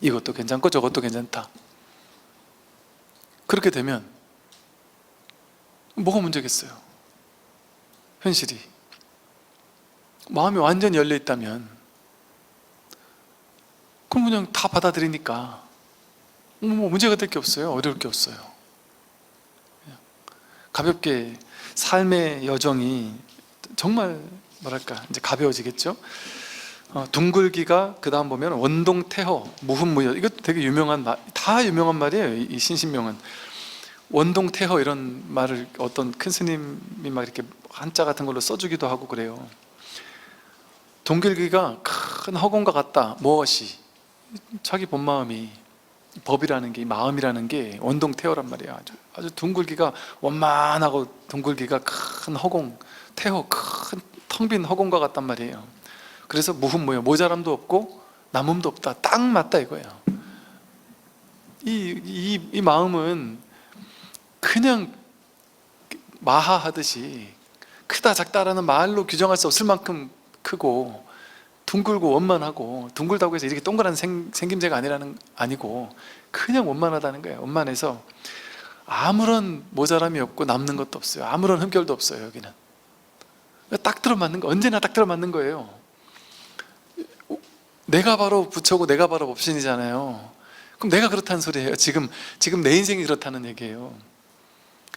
이것도 괜찮고 저것도 괜찮다. 그렇게 되면 뭐가 문제겠어요? 현실이 마음이 완전히 열려 있다면 그럼 그냥 다 받아들이니까 뭐 문제가 될 게 없어요. 어려울 게 없어요. 가볍게 삶의 여정이 정말 뭐랄까 이제 가벼워지겠죠. 둥글기가 그 다음 보면 원동태허 무흠무여. 이거 되게 유명한 말, 다 유명한 말이에요. 이 신신명은 원동태허 이런 말을 어떤 큰 스님이 막 이렇게 한자 같은 걸로 써주기도 하고 그래요. 둥글기가 큰 허공과 같다. 무엇이? 자기 본마음이, 법이라는 게, 마음이라는 게 원동태허란 말이야. 아주 둥글기가 원만하고 둥글기가 큰 허공, 태허, 큰 텅 빈 허공과 같단 말이에요. 그래서 무흠무여, 모자람도 없고 남음도 없다. 딱 맞다 이거예요. 이 마음은 그냥 마하하듯이 크다 작다라는 말로 규정할 수 없을 만큼 크고 둥글고 원만하고, 둥글다고 해서 이렇게 동그란 생김새가 아니고 그냥 원만하다는 거예요. 원만해서 아무런 모자람이 없고 남는 것도 없어요. 아무런 흠결도 없어요. 여기는 딱 들어맞는 거, 언제나 딱 들어맞는 거예요. 내가 바로 부처고 내가 바로 법신이잖아요. 그럼 내가 그렇다는 소리예요. 지금 내 인생이 그렇다는 얘기예요.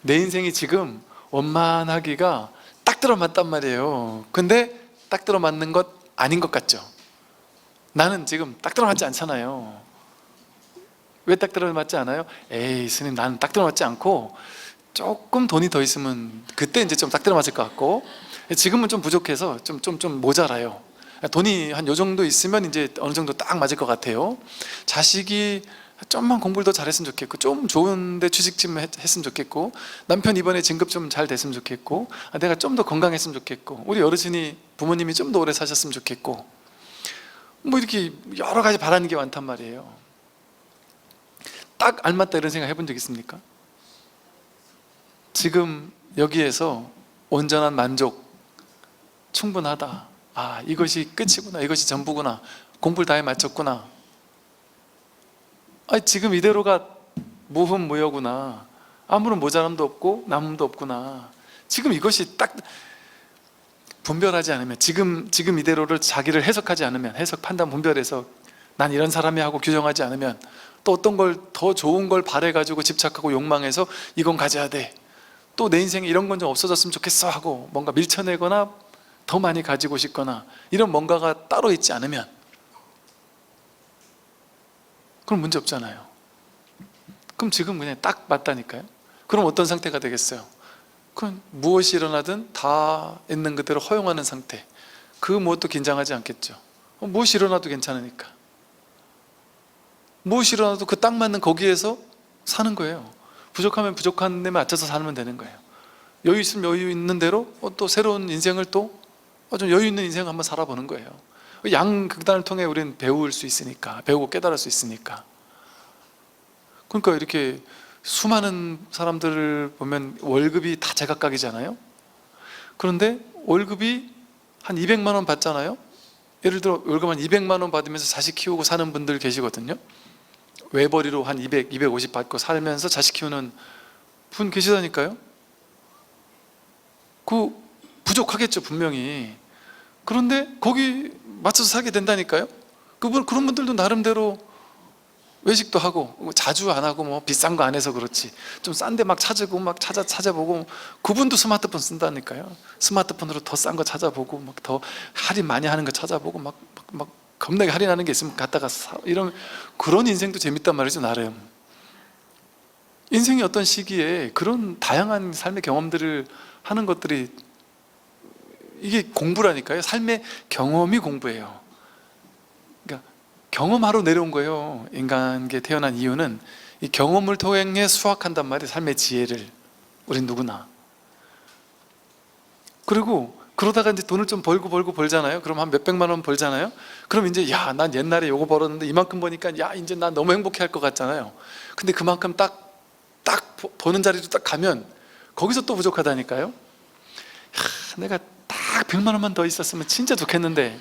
내 인생이 지금 원만하기가 딱 들어맞단 말이에요. 근데 딱 들어맞는 것 아닌 것 같죠? 나는 지금 딱 들어맞지 않잖아요. 왜 딱 들어맞지 않아요? 에이 스님, 나는 딱 들어맞지 않고 조금 돈이 더 있으면 그때 이제 좀 딱 들어맞을 것 같고, 지금은 좀 부족해서 좀 모자라요. 돈이 한 요 정도 있으면 이제 어느 정도 딱 맞을 것 같아요. 자식이 좀만 공부를 더 잘했으면 좋겠고, 좀 좋은데 취직 좀 했으면 좋겠고, 남편 이번에 진급 좀 잘 됐으면 좋겠고, 내가 좀 더 건강했으면 좋겠고, 우리 어르신이 부모님이 좀 더 오래 사셨으면 좋겠고, 뭐 이렇게 여러 가지 바라는 게 많단 말이에요. 딱 알맞다 이런 생각 해본 적 있습니까? 지금 여기에서 온전한 만족, 충분하다, 아 이것이 끝이구나, 이것이 전부구나, 공부를 다 해 마쳤구나, 아 지금 이대로가 무흠무여구나, 아무런 모자람도 없고 남음도 없구나, 지금 이것이 딱 분별하지 않으면, 지금 이대로를 자기를 해석하지 않으면, 해석 판단 분별해서 난 이런 사람이 하고 규정하지 않으면, 또 어떤 걸 더 좋은 걸 바래가지고 집착하고 욕망해서 이건 가져야 돼, 또 내 인생에 이런 건 좀 없어졌으면 좋겠어 하고 뭔가 밀쳐내거나 더 많이 가지고 싶거나 이런 뭔가가 따로 있지 않으면, 그럼 문제 없잖아요. 그럼 지금 그냥 딱 맞다니까요. 그럼 어떤 상태가 되겠어요? 그럼 무엇이 일어나든 다 있는 그대로 허용하는 상태, 그 무엇도 긴장하지 않겠죠. 무엇이 일어나도 괜찮으니까, 무엇이 일어나도 그 딱 맞는 거기에서 사는 거예요. 부족하면 부족한 데 맞춰서 살면 되는 거예요. 여유 있으면 여유 있는 대로 또 새로운 인생을 또 좀 여유 있는 인생을 한번 살아보는 거예요. 양극단을 통해 우리는 배울 수 있으니까, 배우고 깨달을 수 있으니까. 그러니까 이렇게 수많은 사람들을 보면 월급이 다 제각각이잖아요. 그런데 월급이 한 200만 원 받잖아요. 예를 들어 월급 한 200만 원 받으면서 자식 키우고 사는 분들 계시거든요. 외벌이로 한 200, 250 받고 살면서 자식 키우는 분 계시다니까요. 그 부족하겠죠 분명히. 그런데 거기 맞춰서 살게 된다니까요. 그런 분들도 나름대로 외식도 하고, 자주 안 하고 뭐 비싼 거 안 해서 그렇지, 좀 싼 데 막 찾고 막 찾아보고, 그분도 스마트폰 쓴다니까요. 스마트폰으로 더 싼 거 찾아보고, 막 더 할인 많이 하는 거 찾아보고, 막 겁나게 할인하는 게 있으면 갖다가 사, 이런 그런 인생도 재밌단 말이죠. 나름 인생의 어떤 시기에 그런 다양한 삶의 경험들을 하는 것들이, 이게 공부라니까요. 삶의 경험이 공부예요. 그러니까 경험하러 내려온 거예요. 인간계 태어난 이유는 이 경험을 통해 수확한단 말이에요. 삶의 지혜를. 우린 누구나. 그리고 그러다가 이제 돈을 좀 벌잖아요. 그럼 한 몇백만 원 벌잖아요. 그럼 이제 야, 난 옛날에 요거 벌었는데 이만큼 버니까 야, 이제 난 너무 행복해 할 것 같잖아요. 근데 그만큼 딱 버는 자리로 딱 가면 거기서 또 부족하다니까요. 야, 내가 딱 100만 원만 더 있었으면 진짜 좋겠는데,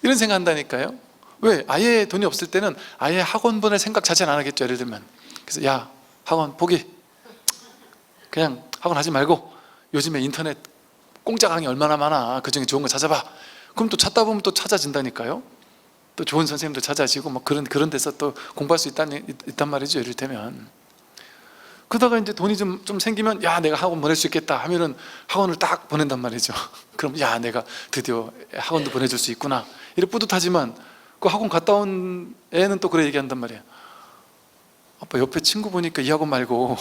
이런 생각 한다니까요. 왜? 아예 돈이 없을 때는 아예 학원 보낼 생각 자체는 안 하겠죠. 예를 들면, 그래서 야, 학원 포기, 그냥 학원 하지 말고 요즘에 인터넷 공짜 강의 얼마나 많아, 그 중에 좋은 거 찾아봐. 그럼 또 찾다 보면 또 찾아진다니까요. 또 좋은 선생님도 찾아지고 막 그런 데서 또 공부할 수 있단 말이죠. 예를 들면, 그러다가 이제 돈이 좀 생기면 야, 내가 학원 보낼 수 있겠다 하면은 학원을 딱 보낸단 말이죠. 그럼 야, 내가 드디어 학원도 보내줄 수 있구나, 이렇게 뿌듯하지만, 그 학원 갔다 온 애는 또 그래 얘기한단 말이에요. 아빠, 옆에 친구 보니까 이 학원 말고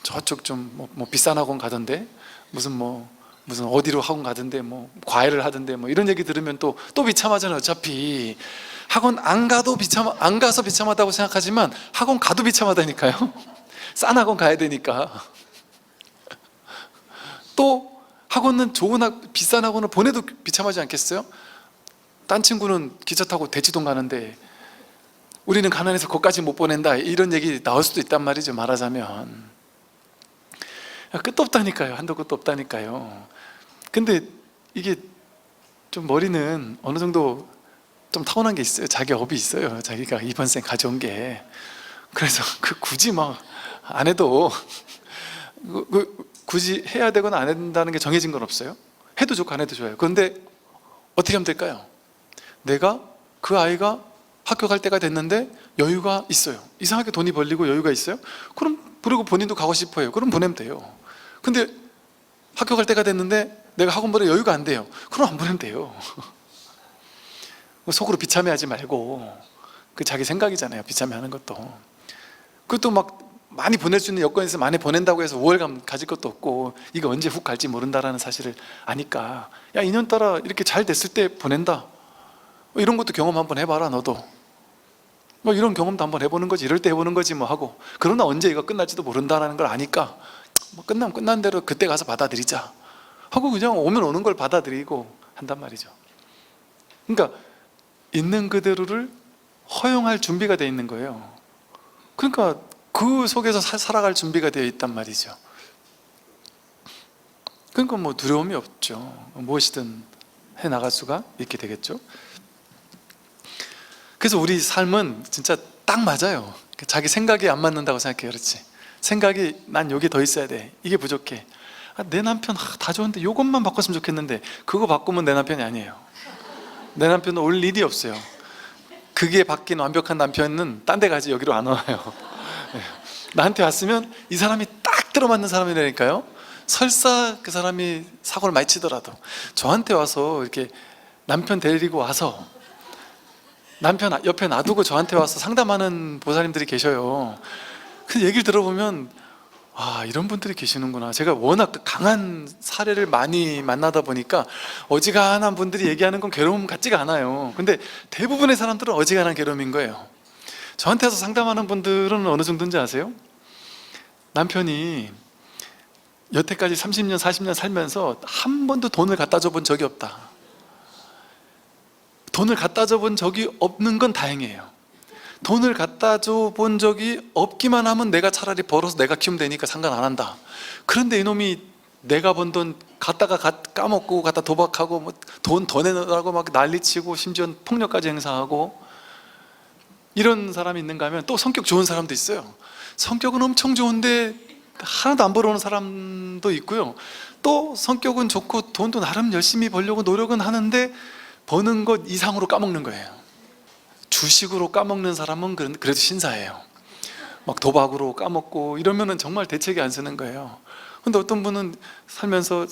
저쪽 좀 뭐 비싼 학원 가던데, 무슨 어디로 학원 가던데, 뭐 과외를 하던데, 뭐 이런 얘기 들으면 또 비참하잖아요. 어차피 학원 안 가서 비참하다고 생각하지만 학원 가도 비참하다니까요. 싼 학원 가야 되니까. 또 학원은 비싼 학원을 보내도 비참하지 않겠어요? 딴 친구는 기차 타고 대치동 가는데 우리는 가난해서 거기까지 못 보낸다, 이런 얘기 나올 수도 있단 말이죠. 말하자면 끝도 없다니까요. 한도 끝도 없다니까요. 근데 이게 좀 머리는 어느 정도 좀 타고난 게 있어요. 자기 업이 있어요. 자기가 이번 생 가져온 게. 그래서 굳이 막 안 해도, 굳이 해야 되거나 안 한다는 게 정해진 건 없어요. 해도 좋고 안 해도 좋아요. 그런데 어떻게 하면 될까요? 내가 그 아이가 학교 갈 때가 됐는데 여유가 있어요. 이상하게 돈이 벌리고 여유가 있어요. 그리고 본인도 가고 싶어요. 그럼 보내면 돼요. 근데 학교 갈 때가 됐는데 내가 학원 보낼 여유가 안 돼요. 그럼 안 보내면 돼요. 속으로 비참해하지 말고, 그 자기 생각이잖아요. 비참해하는 것도. 그것도 막 많이 보낼 수 있는 여건이 있어서 많이 보낸다고 해서 우월감 가질 것도 없고, 이거 언제 훅 갈지 모른다라는 사실을 아니까, 야, 인연따라 이렇게 잘 됐을 때 보낸다, 이런 것도 경험 한번 해봐라. 너도 뭐 이런 경험도 한번 해보는 거지, 이럴 때 해보는 거지 뭐 하고. 그러나 언제 이거 끝날지도 모른다라는 걸 아니까 뭐 끝나면 끝난 대로 그때 가서 받아들이자 하고 그냥 오면 오는 걸 받아들이고 한단 말이죠. 그러니까 있는 그대로를 허용할 준비가 되어 있는 거예요. 그러니까 그 속에서 살아갈 준비가 되어 있단 말이죠. 그러니까 뭐 두려움이 없죠. 무엇이든 해나갈 수가 있게 되겠죠. 그래서 우리 삶은 진짜 딱 맞아요. 자기 생각이 안 맞는다고 생각해요. 그렇지? 생각이 난 여기 더 있어야 돼, 이게 부족해. 내 남편 다 좋은데 이것만 바꿨으면 좋겠는데, 그거 바꾸면 내 남편이 아니에요. 내 남편은 올 일이 없어요. 그게 바뀐 완벽한 남편은 딴 데 가지 여기로 안 와요. 나한테 왔으면 이 사람이 딱 들어맞는 사람이라니까요. 설사 그 사람이 사고를 많이 치더라도 저한테 와서 이렇게 남편 데리고 와서 남편 옆에 놔두고 저한테 와서 상담하는 보살님들이 계셔요. 그 얘기를 들어보면 이런 분들이 계시는구나. 제가 워낙 강한 사례를 많이 만나다 보니까 어지간한 분들이 얘기하는 건 괴로움 같지가 않아요. 근데 대부분의 사람들은 어지간한 괴로움인 거예요. 저한테 와서 상담하는 분들은 어느 정도인지 아세요? 남편이 여태까지 30년 40년 살면서 한 번도 돈을 갖다 줘 본 적이 없다. 돈을 갖다 줘 본 적이 없는 건 다행이에요. 돈을 갖다 줘 본 적이 없기만 하면 내가 차라리 벌어서 내가 키우면 되니까 상관 안 한다. 그런데 이놈이 내가 번 돈 갖다가 까먹고 갖다 도박하고 뭐 돈 더 내놓으라고 막 난리치고 심지어 폭력까지 행사하고, 이런 사람이 있는가 하면 또 성격 좋은 사람도 있어요. 성격은 엄청 좋은데 하나도 안 벌어오는 사람도 있고요. 또 성격은 좋고 돈도 나름 열심히 벌려고 노력은 하는데 버는 것 이상으로 까먹는 거예요. 주식으로 까먹는 사람은 그래도 신사예요. 막 도박으로 까먹고 이러면은 정말 대책이 안 쓰는 거예요. 근데 어떤 분은 살면서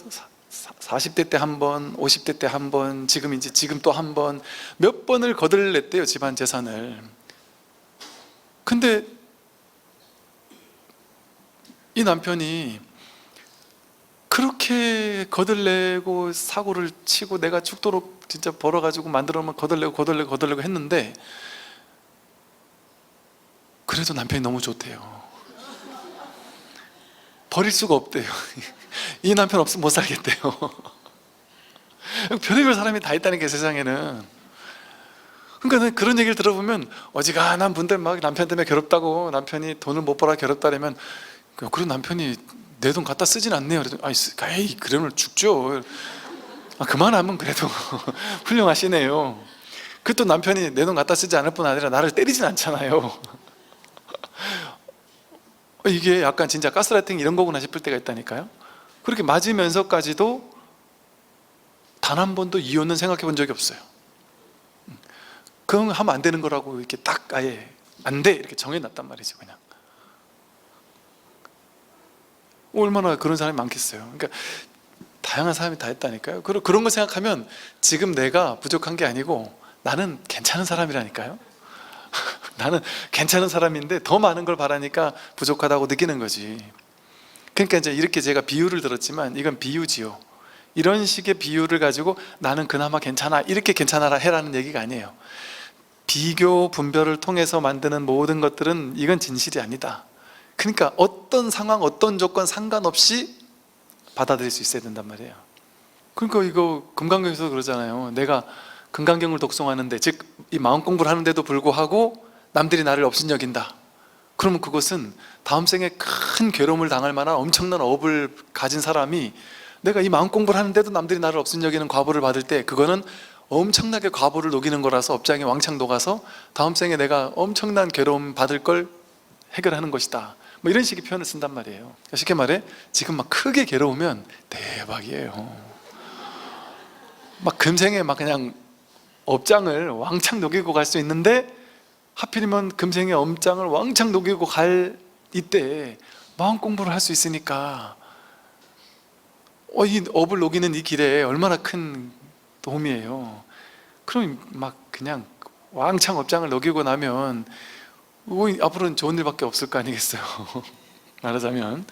40대 때 한 번, 50대 때 한 번, 지금 또 한 번, 몇 번을 거들냈대요, 집안 재산을. 근데 이 남편이 그렇게 거들내고 사고를 치고 내가 죽도록 진짜 벌어가지고 만들어놓으면 거들내고 했는데, 그래도 남편이 너무 좋대요. 버릴 수가 없대요. 이 남편 없으면 못 살겠대요. 별의별 사람이 다 있다는 게, 세상에는. 그러니까 그런 얘기를 들어보면 어지간한 분들 막 남편 때문에 괴롭다고, 남편이 돈을 못 벌어 괴롭다 그러면, 그런 남편이 내 돈 갖다 쓰진 않네요. 에이, 그러면 죽죠. 그만하면 그래도 훌륭하시네요. 그 또 남편이 내 돈 갖다 쓰지 않을 뿐 아니라 나를 때리진 않잖아요. 이게 약간 진짜 가스라이팅 이런 거구나 싶을 때가 있다니까요. 그렇게 맞으면서까지도 단 한 번도 이혼은 생각해 본 적이 없어요. 그건 하면 안 되는 거라고 이렇게 딱 아예 안 돼 이렇게 정해놨단 말이죠. 그냥 얼마나 그런 사람이 많겠어요. 그러니까 다양한 사람이 다 있다니까요. 그런 거 생각하면 지금 내가 부족한 게 아니고 나는 괜찮은 사람이라니까요. 나는 괜찮은 사람인데 더 많은 걸 바라니까 부족하다고 느끼는 거지. 그러니까 이제 이렇게 제가 비유를 들었지만 이건 비유지요. 이런 식의 비유를 가지고 나는 그나마 괜찮아, 이렇게 괜찮아라 해라는 얘기가 아니에요. 비교 분별을 통해서 만드는 모든 것들은 이건 진실이 아니다. 그러니까 어떤 상황, 어떤 조건 상관없이 받아들일 수 있어야 된단 말이에요. 그러니까 이거 금강경에서 그러잖아요. 내가 금강경을 독송하는데, 즉 이 마음 공부를 하는데도 불구하고 남들이 나를 업신여긴다. 그러면 그것은 다음 생에 큰 괴로움을 당할 만한 엄청난 업을 가진 사람이, 내가 이 마음 공부를 하는데도 남들이 나를 업신여기는 과보를 받을 때 그거는 엄청나게 과보를 녹이는 거라서 업장에 왕창 녹아서 다음 생에 내가 엄청난 괴로움 받을 걸 해결하는 것이다. 뭐 이런 식의 표현을 쓴단 말이에요. 쉽게 말해 지금 막 크게 괴로우면 대박이에요. 막 금생에 막 그냥 업장을 왕창 녹이고 갈 수 있는데, 하필이면 금생에 업장을 왕창 녹이고 갈 이때 마음 공부를 할 수 있으니까 이 업을 녹이는 이 길에 얼마나 큰 도움이에요. 그럼 막 그냥 왕창 업장을 녹이고 나면 앞으로는 좋은 일밖에 없을 거 아니겠어요. 말하자면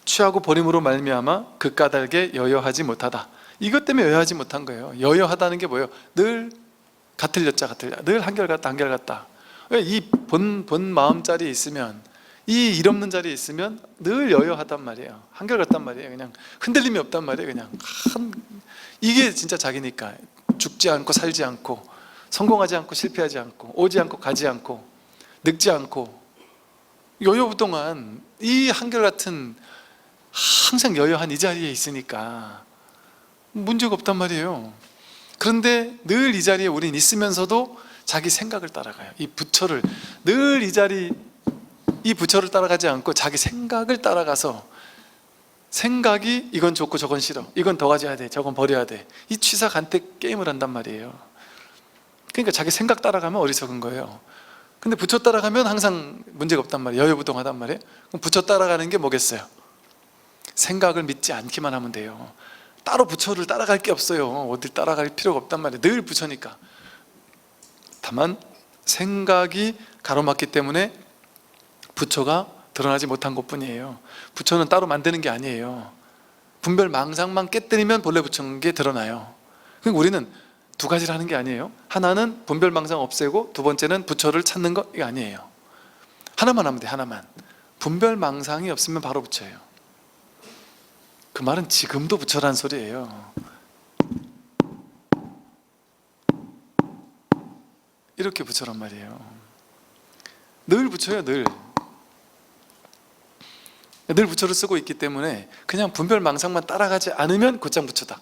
취하고 버림으로 말미암아 그 까닭에 여여하지 못하다. 이것 때문에 여여하지 못한 거예요. 여여하다는 게 뭐예요? 늘 같을 여자 같을 야, 늘 한결같다 한결같다. 이 본 마음자리에 있으면, 이 일 없는 자리에 있으면 늘 여여하단 말이에요. 한결같단 말이에요. 그냥 흔들림이 없단 말이에요. 그냥 이게 진짜 자기니까. 죽지 않고 살지 않고, 성공하지 않고 실패하지 않고, 오지 않고 가지 않고, 늙지 않고, 여여부동안 이 한결같은 항상 여여한 이 자리에 있으니까 문제가 없단 말이에요. 그런데 늘 이 자리에 우린 있으면서도 자기 생각을 따라가요. 이 부처를 늘 이 부처를 따라가지 않고 자기 생각을 따라가서, 생각이 이건 좋고 저건 싫어, 이건 더 가져야 돼, 저건 버려야 돼, 이 취사간택 게임을 한단 말이에요. 그러니까 자기 생각 따라가면 어리석은 거예요. 근데 부처 따라가면 항상 문제가 없단 말이에요. 여유부동하단 말이에요. 그럼 부처 따라가는 게 뭐겠어요? 생각을 믿지 않기만 하면 돼요. 따로 부처를 따라갈 게 없어요. 어딜 따라갈 필요가 없단 말이에요. 늘 부처니까. 다만 생각이 가로막기 때문에 부처가 드러나지 못한 것뿐이에요. 부처는 따로 만드는 게 아니에요. 분별망상만 깨뜨리면 본래 부처인 게 드러나요. 그러니까 우리는 두 가지를 하는 게 아니에요. 하나는 분별망상 없애고, 두 번째는 부처를 찾는 거, 이게 아니에요. 하나만 하면 돼. 하나만. 분별망상이 없으면 바로 부처예요. 그 말은 지금도 부처라는 소리예요. 이렇게 부처란 말이에요. 늘 부처예요. 늘 부처를 쓰고 있기 때문에 그냥 분별망상만 따라가지 않으면 곧장 부처다.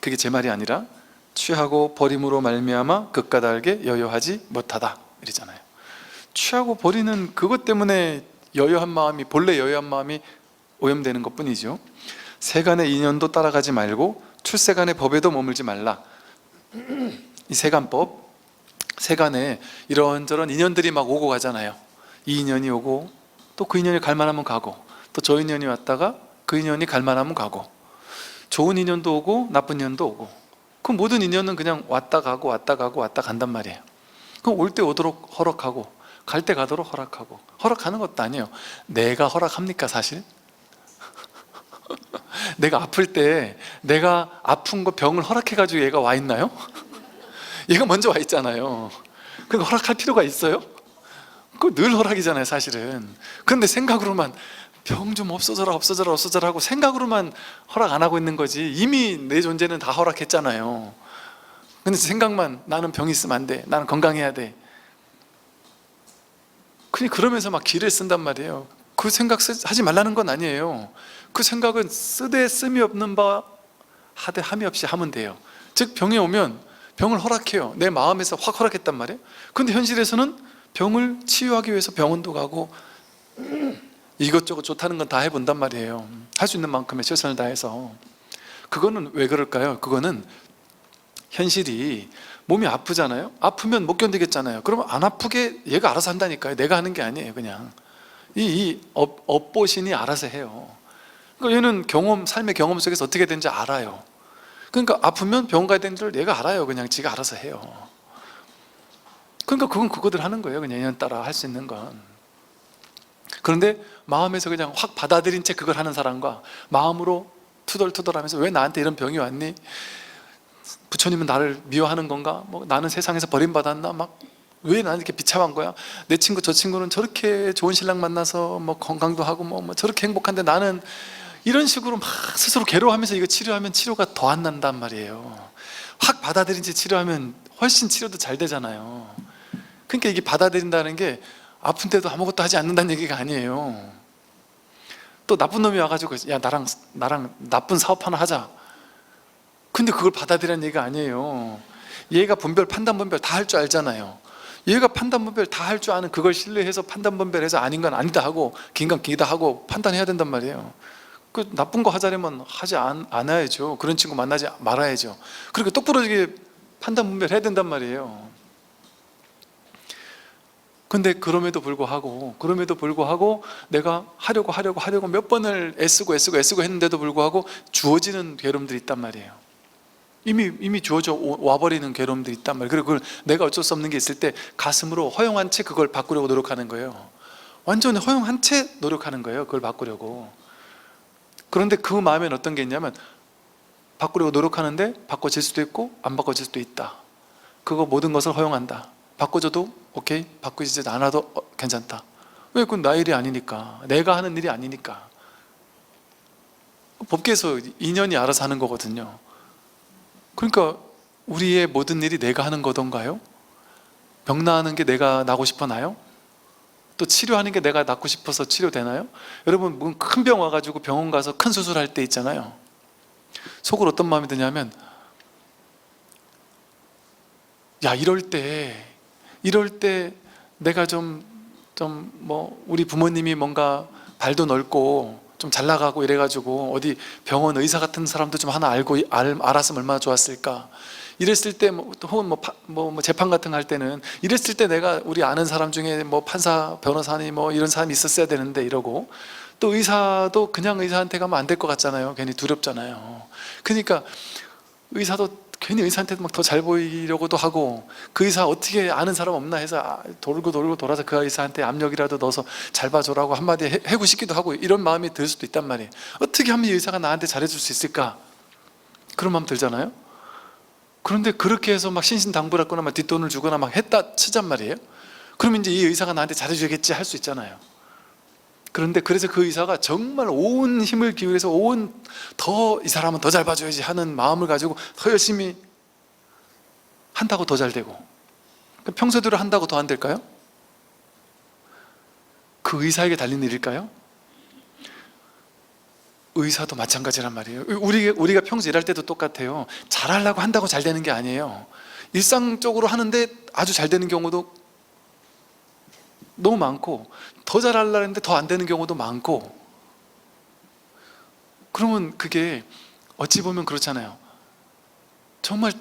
그게 제 말이 아니라 취하고 버림으로 말미암아 극과 달게 여여하지 못하다 이러잖아요. 취하고 버리는 그것 때문에 여여한 마음이, 본래 여여한 마음이 오염되는 것 뿐이죠. 세간의 인연도 따라가지 말고 출세간의 법에도 머물지 말라. 이 세간법, 세간에 이런저런 인연들이 막 오고 가잖아요. 이 인연이 오고, 또 그 인연이 갈 만하면 가고, 또 저 인연이 왔다가 그 인연이 갈 만하면 가고, 좋은 인연도 오고 나쁜 인연도 오고, 그 모든 인연은 그냥 왔다 가고 왔다 가고 왔다 간단 말이에요. 그럼 올 때 오도록 허락하고 갈 때 가도록 허락하고, 허락하는 것도 아니에요. 내가 허락합니까 사실? 내가 아플 때 내가 아픈 거 병을 허락해가지고 얘가 와 있나요? 얘가 먼저 와 있잖아요. 그러니까 허락할 필요가 있어요? 그거 늘 허락이잖아요 사실은. 그런데 생각으로만 병 좀 없어져라 없어져라 없어져라 하고 생각으로만 허락 안 하고 있는 거지, 이미 내 존재는 다 허락했잖아요. 근데 생각만, 나는 병이 있으면 안 돼, 나는 건강해야 돼, 그러면서 막 기를 쓴단 말이에요. 그 생각 하지 말라는 건 아니에요. 그 생각은 쓰되 씀이 없는 바 하되 함이 없이 하면 돼요. 즉 병이 오면 병을 허락해요. 내 마음에서 확 허락했단 말이에요. 근데 현실에서는 병을 치유하기 위해서 병원도 가고 이것저것 좋다는 건 다 해본단 말이에요. 할 수 있는 만큼의 최선을 다해서. 그거는 왜 그럴까요? 그거는 현실이, 몸이 아프잖아요. 아프면 못 견디겠잖아요. 그러면 안 아프게 얘가 알아서 한다니까요. 내가 하는 게 아니에요. 그냥 이 업보신이 알아서 해요. 그러니까 얘는 삶의 경험 속에서 어떻게 되는지 알아요. 그러니까 아프면 병원 가야 되는 줄 얘가 알아요. 그냥 지가 알아서 해요. 그러니까 그건 그거들 하는 거예요. 그냥 인연 따라 할 수 있는 건. 그런데 마음에서 그냥 확 받아들인 채 그걸 하는 사람과, 마음으로 투덜투덜하면서 왜 나한테 이런 병이 왔니? 부처님은 나를 미워하는 건가? 뭐 나는 세상에서 버림받았나? 막 왜 나는 이렇게 비참한 거야? 내 친구 저 친구는 저렇게 좋은 신랑 만나서 뭐 건강도 하고 뭐 저렇게 행복한데 나는, 이런 식으로 막 스스로 괴로워하면서 이거 치료하면 치료가 더 안 난단 말이에요. 확 받아들인 채 치료하면 훨씬 치료도 잘 되잖아요. 그러니까 이게 받아들인다는 게 아픈데도 아무것도 하지 않는다는 얘기가 아니에요. 또 나쁜 놈이 와가지고 야 나랑 나쁜 사업 하나 하자. 근데 그걸 받아들이라는 얘기가 아니에요. 얘가 판단 분별 다 할 줄 알잖아요. 얘가 판단 분별 다 할 줄 아는 그걸 신뢰해서 판단 분별해서 아닌 건 아니다 하고 긴 건 기다 하고 판단해야 된단 말이에요. 그 나쁜 거 하자려면 하지 않아야죠. 그런 친구 만나지 말아야죠. 그렇게 똑부러지게 판단 분별해야 된단 말이에요. 근데 그럼에도 불구하고 내가 하려고 몇 번을 애쓰고 했는데도 불구하고 주어지는 괴로움들이 있단 말이에요. 이미 주어져 와버리는 괴로움들이 있단 말이에요. 그리고 그걸 내가 어쩔 수 없는 게 있을 때 가슴으로 허용한 채 그걸 바꾸려고 노력하는 거예요. 완전히 허용한 채 노력하는 거예요. 그걸 바꾸려고. 그런데 그 마음에는 어떤 게 있냐면, 바꾸려고 노력하는데 바꿔질 수도 있고 안 바꿔질 수도 있다. 그거 모든 것을 허용한다. 바꿔줘도 오케이, 바꾸지 않아도 괜찮다. 왜? 그건 나 일이 아니니까, 내가 하는 일이 아니니까. 법계에서 인연이 알아서 하는 거거든요. 그러니까 우리의 모든 일이 내가 하는 거던가요? 병 나는 게 내가 나고 싶어 나요? 또 치료하는 게 내가 낫고 싶어서 치료되나요? 여러분 큰 병 와가지고 병원 가서 큰 수술할 때 있잖아요. 속으로 어떤 마음이 드냐면, 야, 이럴 때 내가 우리 부모님이 뭔가 발도 넓고 좀 잘 나가고 이래가지고 어디 병원 의사 같은 사람도 좀 하나 알았으면 얼마나 좋았을까. 이랬을 때 혹은 재판 같은 거 할 때는 이랬을 때 내가 우리 아는 사람 중에 판사, 변호사니 이런 사람이 있었어야 되는데 이러고, 또 의사도 그냥 의사한테 가면 안 될 것 같잖아요. 괜히 두렵잖아요. 그러니까 의사도 괜히 의사한테 막 더 잘 보이려고도 하고, 그 의사 어떻게 아는 사람 없나 해서 돌고 돌아서 그 의사한테 압력이라도 넣어서 잘 봐줘라고 한마디 해고 싶기도 하고, 이런 마음이 들 수도 있단 말이에요. 어떻게 하면 이 의사가 나한테 잘해줄 수 있을까? 그런 마음 들잖아요. 그런데 그렇게 해서 막 신신당부했거나 막 뒷돈을 주거나 막 했다 치잔 말이에요. 그러면 이제 이 의사가 나한테 잘해주겠지 할 수 있잖아요. 그런데 그래서 그 의사가 정말 온 힘을 기울여서 더 이 사람은 더 잘 봐줘야지 하는 마음을 가지고 더 열심히 한다고 더 잘 되고, 평소대로 한다고 더 안 될까요? 그 의사에게 달린 일일까요? 의사도 마찬가지란 말이에요. 우리가 평소 일할 때도 똑같아요. 잘하려고 한다고 잘 되는 게 아니에요. 일상적으로 하는데 아주 잘 되는 경우도 너무 많고, 더 잘하려고 했는데 더 안 되는 경우도 많고. 그러면 그게 어찌 보면 그렇잖아요. 정말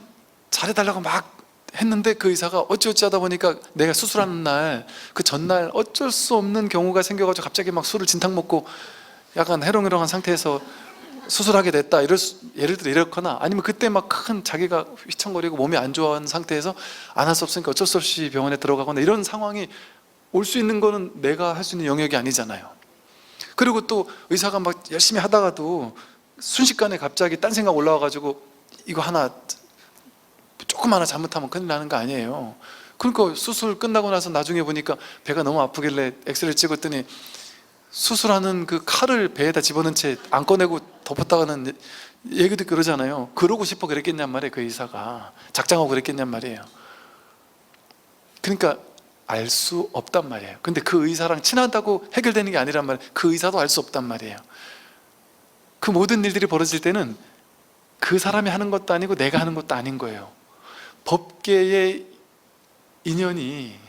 잘해달라고 막 했는데 그 의사가 어찌어찌 하다 보니까 내가 수술하는 날, 그 전날 어쩔 수 없는 경우가 생겨가지고 갑자기 막 술을 진탕 먹고 약간 해롱해롱한 상태에서 수술하게 됐다, 예를 들어 이렇거나, 아니면 그때 막 큰 자기가 휘청거리고 몸이 안 좋아하는 상태에서 안 할 수 없으니까 어쩔 수 없이 병원에 들어가거나, 이런 상황이 올 수 있는 거는 내가 할 수 있는 영역이 아니잖아요. 그리고 또 의사가 막 열심히 하다가도 순식간에 갑자기 딴 생각 올라와가지고 이거 조금 하나 잘못하면 큰일 나는 거 아니에요. 그러니까 수술 끝나고 나서 나중에 보니까 배가 너무 아프길래 엑스레이 찍었더니 수술하는 그 칼을 배에다 집어넣은 채 안 꺼내고 덮었다가는 얘기도 그러잖아요. 그러고 싶어 그랬겠냔 말이에요. 그 의사가 작정하고 그랬겠냔 말이에요. 그러니까 알 수 없단 말이에요. 근데 그 의사랑 친하다고 해결되는 게 아니란 말이에요. 그 의사도 알 수 없단 말이에요. 그 모든 일들이 벌어질 때는 그 사람이 하는 것도 아니고 내가 하는 것도 아닌 거예요. 법계의 인연이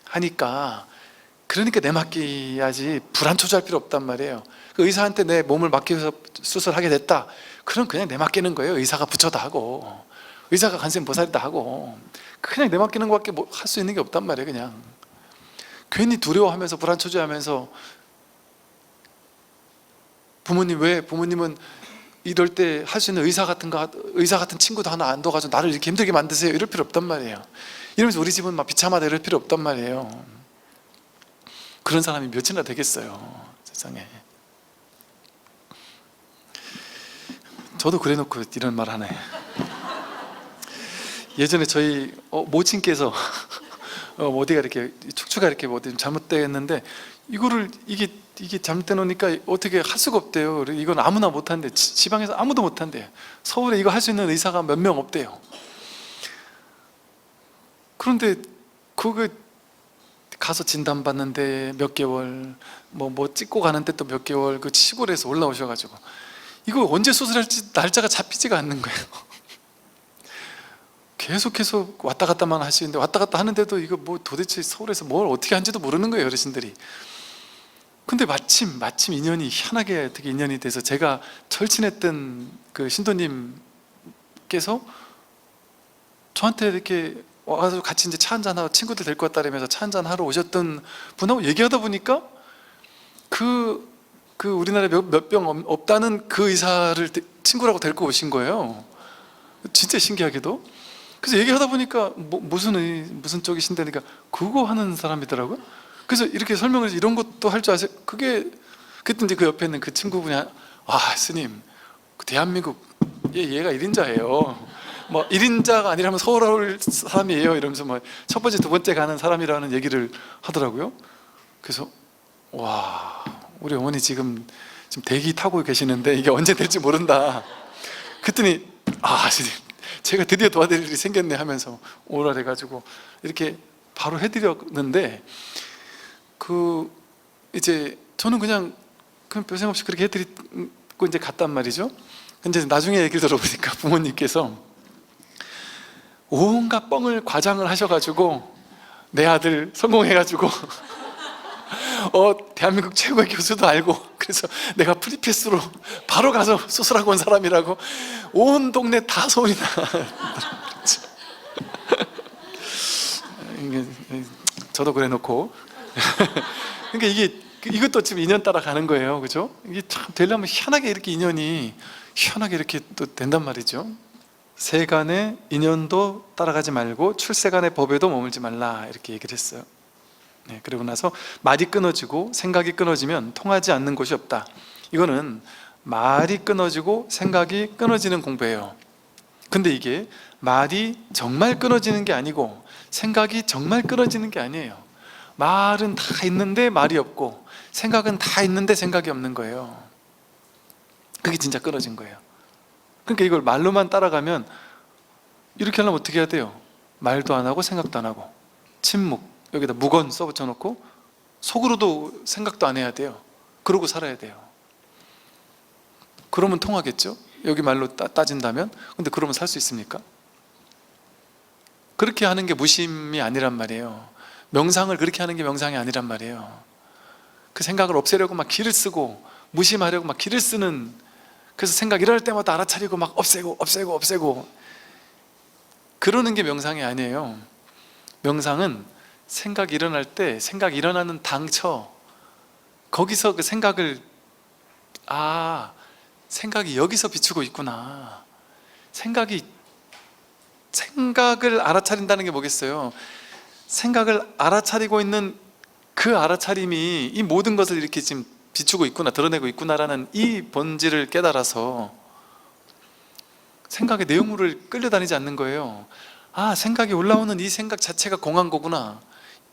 하니까, 그러니까 내 맡겨야지 불안초조할 필요 없단 말이에요. 그 의사한테 내 몸을 맡겨서 수술하게 됐다, 그럼 그냥 내 맡기는 거예요. 의사가 부처다 하고, 의사가 간센보살이다 하고, 그냥 내 맡기는 것밖에 할 수 있는 게 없단 말이에요. 그냥 괜히 두려워하면서 불안초조하면서, 부모님은 이럴 때 할 수 있는 의사 같은 친구도 하나 안 둬가지고 나를 이렇게 힘들게 만드세요, 이럴 필요 없단 말이에요. 이러면서 우리 집은 막 비참하다 이럴 필요 없단 말이에요. 그런 사람이 몇이나 되겠어요, 세상에. 저도 그래놓고 이런 말 하네. 예전에 저희 모친께서 어디가 이렇게 척추가 이렇게 어디 잘못됐는데, 이게 잘못돼 놓으니까 어떻게 할 수가 없대요. 이건 아무나 못한대. 지방에서 아무도 못한대. 서울에 이거 할 수 있는 의사가 몇 명 없대요. 그런데 그거 가서 진단받는데 몇 개월, 뭐 찍고 가는데 또 몇 개월, 그 시골에서 올라오셔가지고 이거 언제 수술할지 날짜가 잡히지가 않는 거예요. 계속해서 왔다 갔다만 하시는데, 왔다 갔다 하는데도 이거 도대체 서울에서 뭘 어떻게 한지도 모르는 거예요, 어르신들이. 근데 마침 인연이 희한하게 어떻게 인연이 돼서, 제가 절친했던 그 신도님께서 저한테 이렇게 와서 같이 이제 차 한잔하고 친구들 데리고 왔다 그러면서 차 한잔하러 오셨던 분하고 얘기하다 보니까 그 우리나라에 몇 병 없다는 그 의사를 친구라고 데리고 오신 거예요. 진짜 신기하게도. 그래서 얘기하다 보니까 무슨 쪽이신다니까 그거 하는 사람이더라고요. 그래서 이렇게 설명을 해서, 이런 것도 할 줄 아세요? 그때 이제 그 옆에 있는 그 친구분이 스님, 그 대한민국 얘가 1인자예요. 1인자가 아니라면 서울 올 사람이에요, 이러면서 첫 번째 두 번째 가는 사람이라는 얘기를 하더라고요. 그래서 와, 우리 어머니 지금 대기 타고 계시는데 이게 언제 될지 모른다. 그랬더니 스님, 제가 드디어 도와드릴 일이 생겼네 하면서 오라 해가지고 이렇게 바로 해드렸는데, 이제 저는 그냥 별 생각 없이 그렇게 해드리고 이제 갔단 말이죠. 근데 나중에 얘기를 들어보니까 부모님께서 온갖 뻥을 과장을 하셔가지고 내 아들 성공해가지고 대한민국 최고의 교수도 알고, 그래서 내가 프리패스로 바로 가서 수술하고 온 사람이라고 온 동네 다 소문이 나. 저도 그래 놓고 그러니까 이것도 지금 인연 따라 가는 거예요, 그죠? 이게 참 되려면 희한하게 이렇게 인연이 희한하게 이렇게 또 된단 말이죠. 세간의 인연도 따라가지 말고 출세간의 법에도 머물지 말라, 이렇게 얘기를 했어요. 네, 그리고 나서 말이 끊어지고 생각이 끊어지면 통하지 않는 곳이 없다. 이거는 말이 끊어지고 생각이 끊어지는 공부예요. 근데 이게 말이 정말 끊어지는 게 아니고 생각이 정말 끊어지는 게 아니에요. 말은 다 있는데 말이 없고 생각은 다 있는데 생각이 없는 거예요. 그게 진짜 끊어진 거예요. 그러니까 이걸 말로만 따라가면 이렇게 하려면 어떻게 해야 돼요? 말도 안 하고 생각도 안 하고 침묵, 여기다 무건 써붙여 놓고 속으로도 생각도 안 해야 돼요. 그러고 살아야 돼요. 그러면 통하겠죠? 여기 말로 따진다면. 근데 그러면 살 수 있습니까? 그렇게 하는 게 무심이 아니란 말이에요. 명상을 그렇게 하는 게 명상이 아니란 말이에요. 그 생각을 없애려고 막 기를 쓰고 무심하려고 막 기를 쓰는, 그래서 생각 일어날 때마다 알아차리고 막 없애고 그러는 게 명상이 아니에요. 명상은 생각이 일어날 때 생각이 일어나는 당처, 거기서 그 생각을 생각이 여기서 비추고 있구나. 생각을 알아차린다는 게 뭐겠어요? 생각을 알아차리고 있는 그 알아차림이 이 모든 것을 이렇게 지금 비추고 있구나, 드러내고 있구나라는 이 본질을 깨달아서 생각의 내용물을 끌려다니지 않는 거예요. 생각이 올라오는 이 생각 자체가 공한 거구나,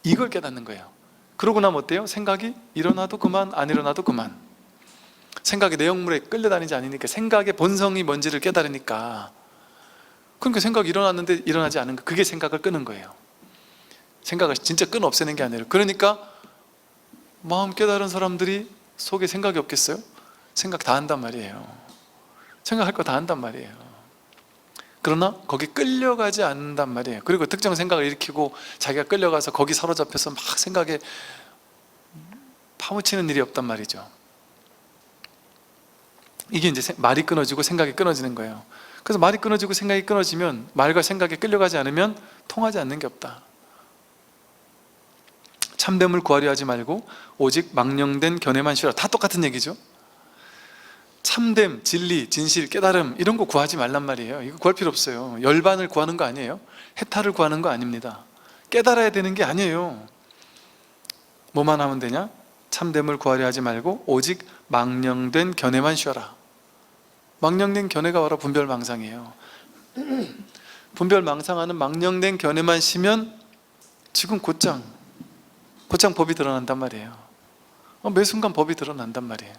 이걸 깨닫는 거예요. 그러고 나면 어때요? 생각이 일어나도 그만, 안 일어나도 그만. 생각의 내용물에 끌려다니지 않으니까, 생각의 본성이 뭔지를 깨달으니까. 그러니까 생각이 일어났는데 일어나지 않은 거, 그게 생각을 끄는 거예요. 생각을 진짜 끊어 없애는 게 아니라. 그러니까 마음 깨달은 사람들이 속에 생각이 없겠어요? 생각 다 한단 말이에요. 생각할 거 다 한단 말이에요. 그러나 거기 끌려가지 않는단 말이에요. 그리고 특정 생각을 일으키고 자기가 끌려가서 거기 사로잡혀서 막 생각에 파묻히는 일이 없단 말이죠. 이게 이제 말이 끊어지고 생각이 끊어지는 거예요. 그래서 말이 끊어지고 생각이 끊어지면, 말과 생각에 끌려가지 않으면 통하지 않는 게 없다. 참됨을 구하려 하지 말고 오직 망령된 견해만 쉬라. 다 똑같은 얘기죠. 참됨, 진리, 진실, 깨달음 이런 거 구하지 말란 말이에요. 이거 구할 필요 없어요. 열반을 구하는 거 아니에요. 해탈을 구하는 거 아닙니다. 깨달아야 되는 게 아니에요. 뭐만 하면 되냐? 참됨을 구하려 하지 말고 오직 망령된 견해만 쉬어라. 망령된 견해가 바로 분별망상이에요. 분별망상하는 망령된 견해만 쉬면 지금 곧장 법이 드러난단 말이에요. 매 순간 법이 드러난단 말이에요.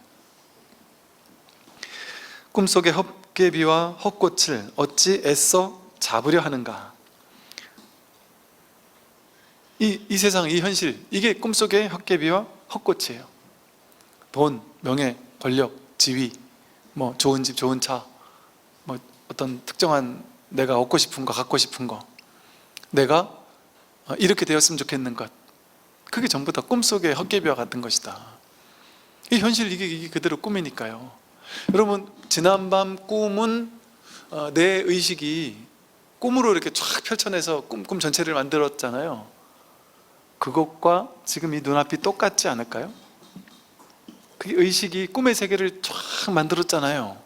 꿈속의 헛개비와 헛꽃을 어찌 애써 잡으려 하는가. 이 세상, 이 현실, 이게 꿈속의 헛개비와 헛꽃이에요. 돈, 명예, 권력, 지위, 좋은 집, 좋은 차, 어떤 특정한 내가 얻고 싶은 거, 갖고 싶은 거, 내가 이렇게 되었으면 좋겠는 것, 그게 전부 다 꿈속의 헛개비와 같은 것이다. 이 현실, 이게 그대로 꿈이니까요. 여러분, 지난밤 꿈은 내 의식이 꿈으로 이렇게 쫙 펼쳐내서 꿈 전체를 만들었잖아요. 그것과 지금 이 눈앞이 똑같지 않을까요? 그 의식이 꿈의 세계를 쫙 만들었잖아요.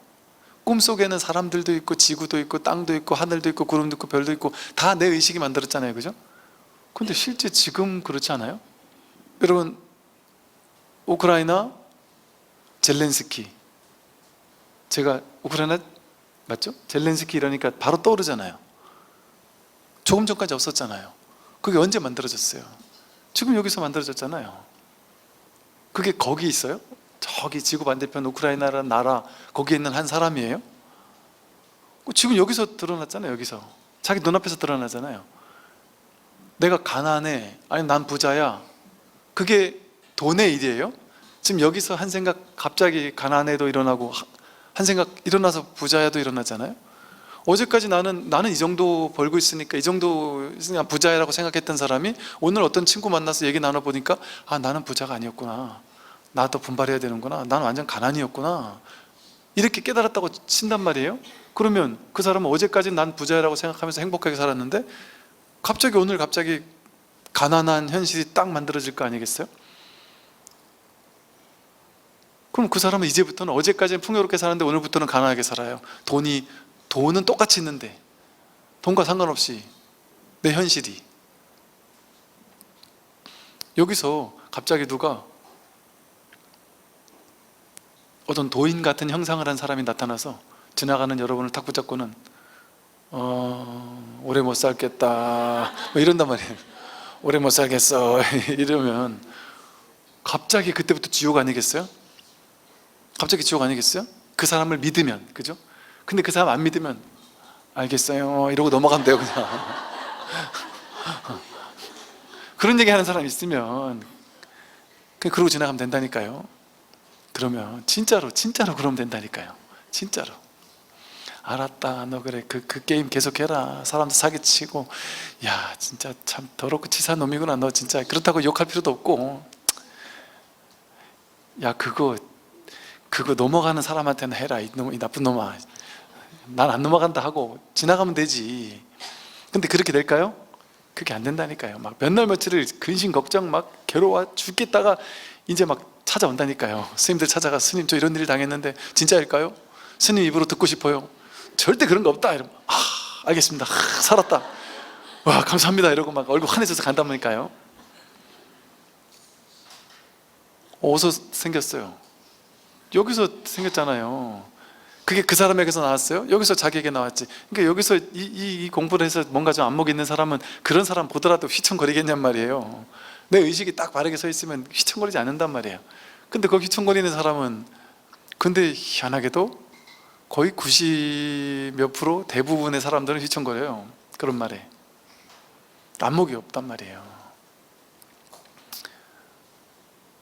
꿈속에는 사람들도 있고 지구도 있고 땅도 있고 하늘도 있고 구름도 있고 별도 있고 다 내 의식이 만들었잖아요, 그죠? 근데 실제 지금 그렇지 않아요? 여러분, 우크라이나 젤렌스키, 제가 우크라이나 맞죠? 젤렌스키 이러니까 바로 떠오르잖아요. 조금 전까지 없었잖아요. 그게 언제 만들어졌어요? 지금 여기서 만들어졌잖아요. 그게 거기 있어요? 저기 지구 반대편 우크라이나라는 나라, 거기에 있는 한 사람이에요? 지금 여기서 드러났잖아요. 여기서 자기 눈앞에서 드러나잖아요. 내가 가난해, 아니 난 부자야, 그게 돈의 일이에요? 지금 여기서 한 생각 갑자기 가난해도 일어나고 한 생각 일어나서 부자야도 일어나잖아요. 어제까지 나는 이 정도 벌고 있으니까 이 정도 있으니까 부자라고 생각했던 사람이 오늘 어떤 친구 만나서 얘기 나눠보니까 나는 부자가 아니었구나, 나도 분발해야 되는구나, 나는 완전 가난이었구나, 이렇게 깨달았다고 친단 말이에요. 그러면 그 사람은 어제까지 난 부자라고 생각하면서 행복하게 살았는데 갑자기 오늘 갑자기 가난한 현실이 딱 만들어질 거 아니겠어요? 그럼 그 사람은 이제부터는 어제까지는 풍요롭게 살았는데 오늘부터는 가난하게 살아요. 돈은 똑같이 있는데, 돈과 상관없이 내 현실이. 여기서 갑자기 누가 어떤 도인 같은 형상을 한 사람이 나타나서 지나가는 여러분을 탁 붙잡고는 오래 못 살겠다 뭐 이런단 말이에요. 오래 못 살겠어 이러면 갑자기 그때부터 지옥 아니겠어요? 갑자기 지옥 아니겠어요? 그 사람을 믿으면, 그죠? 근데 그 사람 안 믿으면 알겠어요 이러고 넘어가면 돼요, 그냥. 그런 얘기 하는 사람 있으면 그냥 그러고 지나가면 된다니까요. 그러면 진짜로 그러면 된다니까요. 진짜로. 알았다, 너 그래 그 게임 계속해라, 사람들 사기치고, 야 진짜 참 더럽고 치사한 놈이구나, 너 진짜. 그렇다고 욕할 필요도 없고, 야 그거 넘어가는 사람한테는 해라, 이 나쁜 놈아, 난 안 넘어간다 하고 지나가면 되지. 근데 그렇게 될까요? 그게 안 된다니까요. 막 몇 날 며칠을 근심 걱정 막 괴로워 죽겠다가 이제 막 찾아온다니까요. 스님들 찾아가, 스님 저 이런 일 당했는데 진짜일까요? 스님 입으로 듣고 싶어요. 절대 그런 거 없다 이러면 알겠습니다, 살았다, 와 감사합니다 이러고 막 얼굴 환해져서 간다니까요. 어디서 생겼어요? 여기서 생겼잖아요. 그게 그 사람에게서 나왔어요? 여기서 자기에게 나왔지. 그러니까 여기서 이 공부를 해서 뭔가 좀 안목이 있는 사람은 그런 사람 보더라도 휘청거리겠냔 말이에요. 내 의식이 딱 바르게 서 있으면 휘청거리지 않는단 말이에요. 근데 그 휘청거리는 사람은, 근데 희한하게도 거의 90 몇 프로 대부분의 사람들은 휘청거려요. 그런 말에 안목이 없단 말이에요.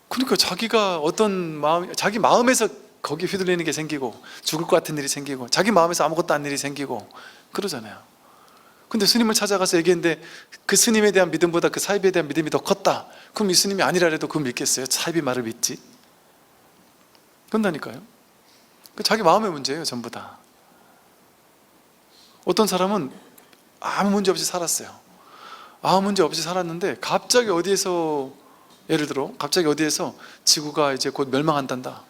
그러니까 자기가 어떤 마음, 자기 마음에서 거기 휘둘리는 게 생기고 죽을 것 같은 일이 생기고 자기 마음에서 아무것도 아닌 일이 생기고 그러잖아요. 근데 스님을 찾아가서 얘기했는데 그 스님에 대한 믿음보다 그 사입에 대한 믿음이 더 컸다. 그럼 이 스님이 아니라 해도 그걸 믿겠어요? 사입이 말을 믿지? 그런다니까요. 자기 마음의 문제예요, 전부 다. 어떤 사람은 아무 문제 없이 살았어요. 아무 문제 없이 살았는데 갑자기 어디에서, 예를 들어 갑자기 어디에서 지구가 이제 곧 멸망한단다,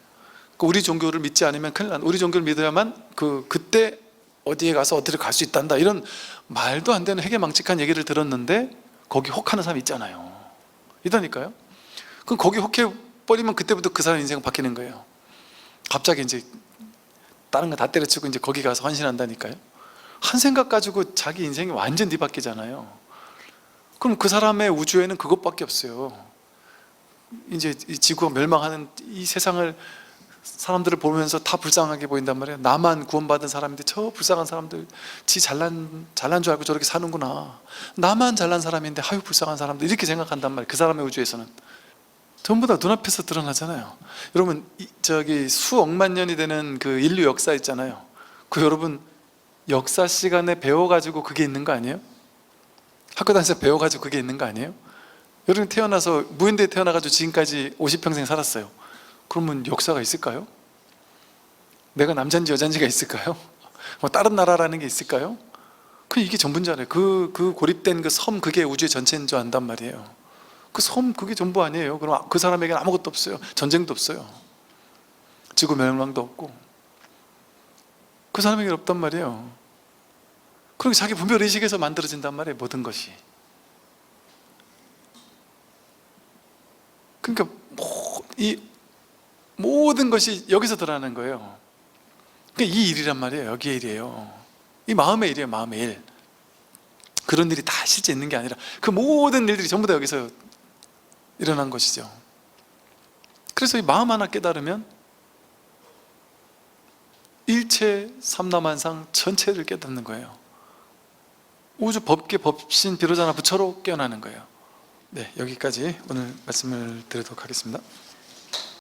우리 종교를 믿지 않으면 큰일 난다, 우리 종교를 믿어야만 그때 어디에 가서 어디를 갈 수 있단다, 이런 말도 안 되는 회개망측한 얘기를 들었는데 거기 혹하는 사람이 있잖아요. 이다니까요. 그럼 거기 혹해버리면 그때부터 그 사람 인생 바뀌는 거예요. 갑자기 이제 다른 거 다 때려치고 이제 거기 가서 헌신한다니까요. 한 생각 가지고 자기 인생이 완전 뒤바뀌잖아요. 그럼 그 사람의 우주에는 그것밖에 없어요. 이제 이 지구가 멸망하는 이 세상을, 사람들을 보면서 다 불쌍하게 보인단 말이에요. 나만 구원받은 사람인데 저 불쌍한 사람들, 지 잘난 줄 알고 저렇게 사는구나, 나만 잘난 사람인데 아유 불쌍한 사람들, 이렇게 생각한단 말이에요. 그 사람의 우주에서는 전부 다 눈앞에서 드러나잖아요. 여러분 저기 수억만 년이 되는 그 인류 역사 있잖아요. 그 여러분 역사 시간에 배워가지고 그게 있는 거 아니에요? 학교 다니면서 배워가지고 그게 있는 거 아니에요? 여러분 태어나서 무인대에 태어나가지고 지금까지 50평생 살았어요. 그러면 역사가 있을까요? 내가 남잔지 여잔지가 있을까요? 뭐 다른 나라라는 게 있을까요? 이게 전부인잖아요. 그 고립된 그 섬, 그게 우주의 전체인 줄 안단 말이에요. 그 섬, 그게 전부 아니에요. 그럼 그 사람에게는 아무것도 없어요. 전쟁도 없어요. 지구 멸망도 없고. 그 사람에게는 없단 말이에요. 그리고 자기 분별의식에서 만들어진단 말이에요, 모든 것이. 그러니까 이 모든 것이 여기서 드러나는 거예요. 그러니까 이 일이란 말이에요. 여기의 일이에요. 이 마음의 일이에요, 마음의 일. 그런 일이 다 실제 있는 게 아니라 그 모든 일들이 전부 다 여기서 일어난 것이죠. 그래서 이 마음 하나 깨달으면 일체 삼라만상 전체를 깨닫는 거예요. 우주 법계 법신 비로자나 부처로 깨어나는 거예요. 네, 여기까지 오늘 말씀을 드리도록 하겠습니다.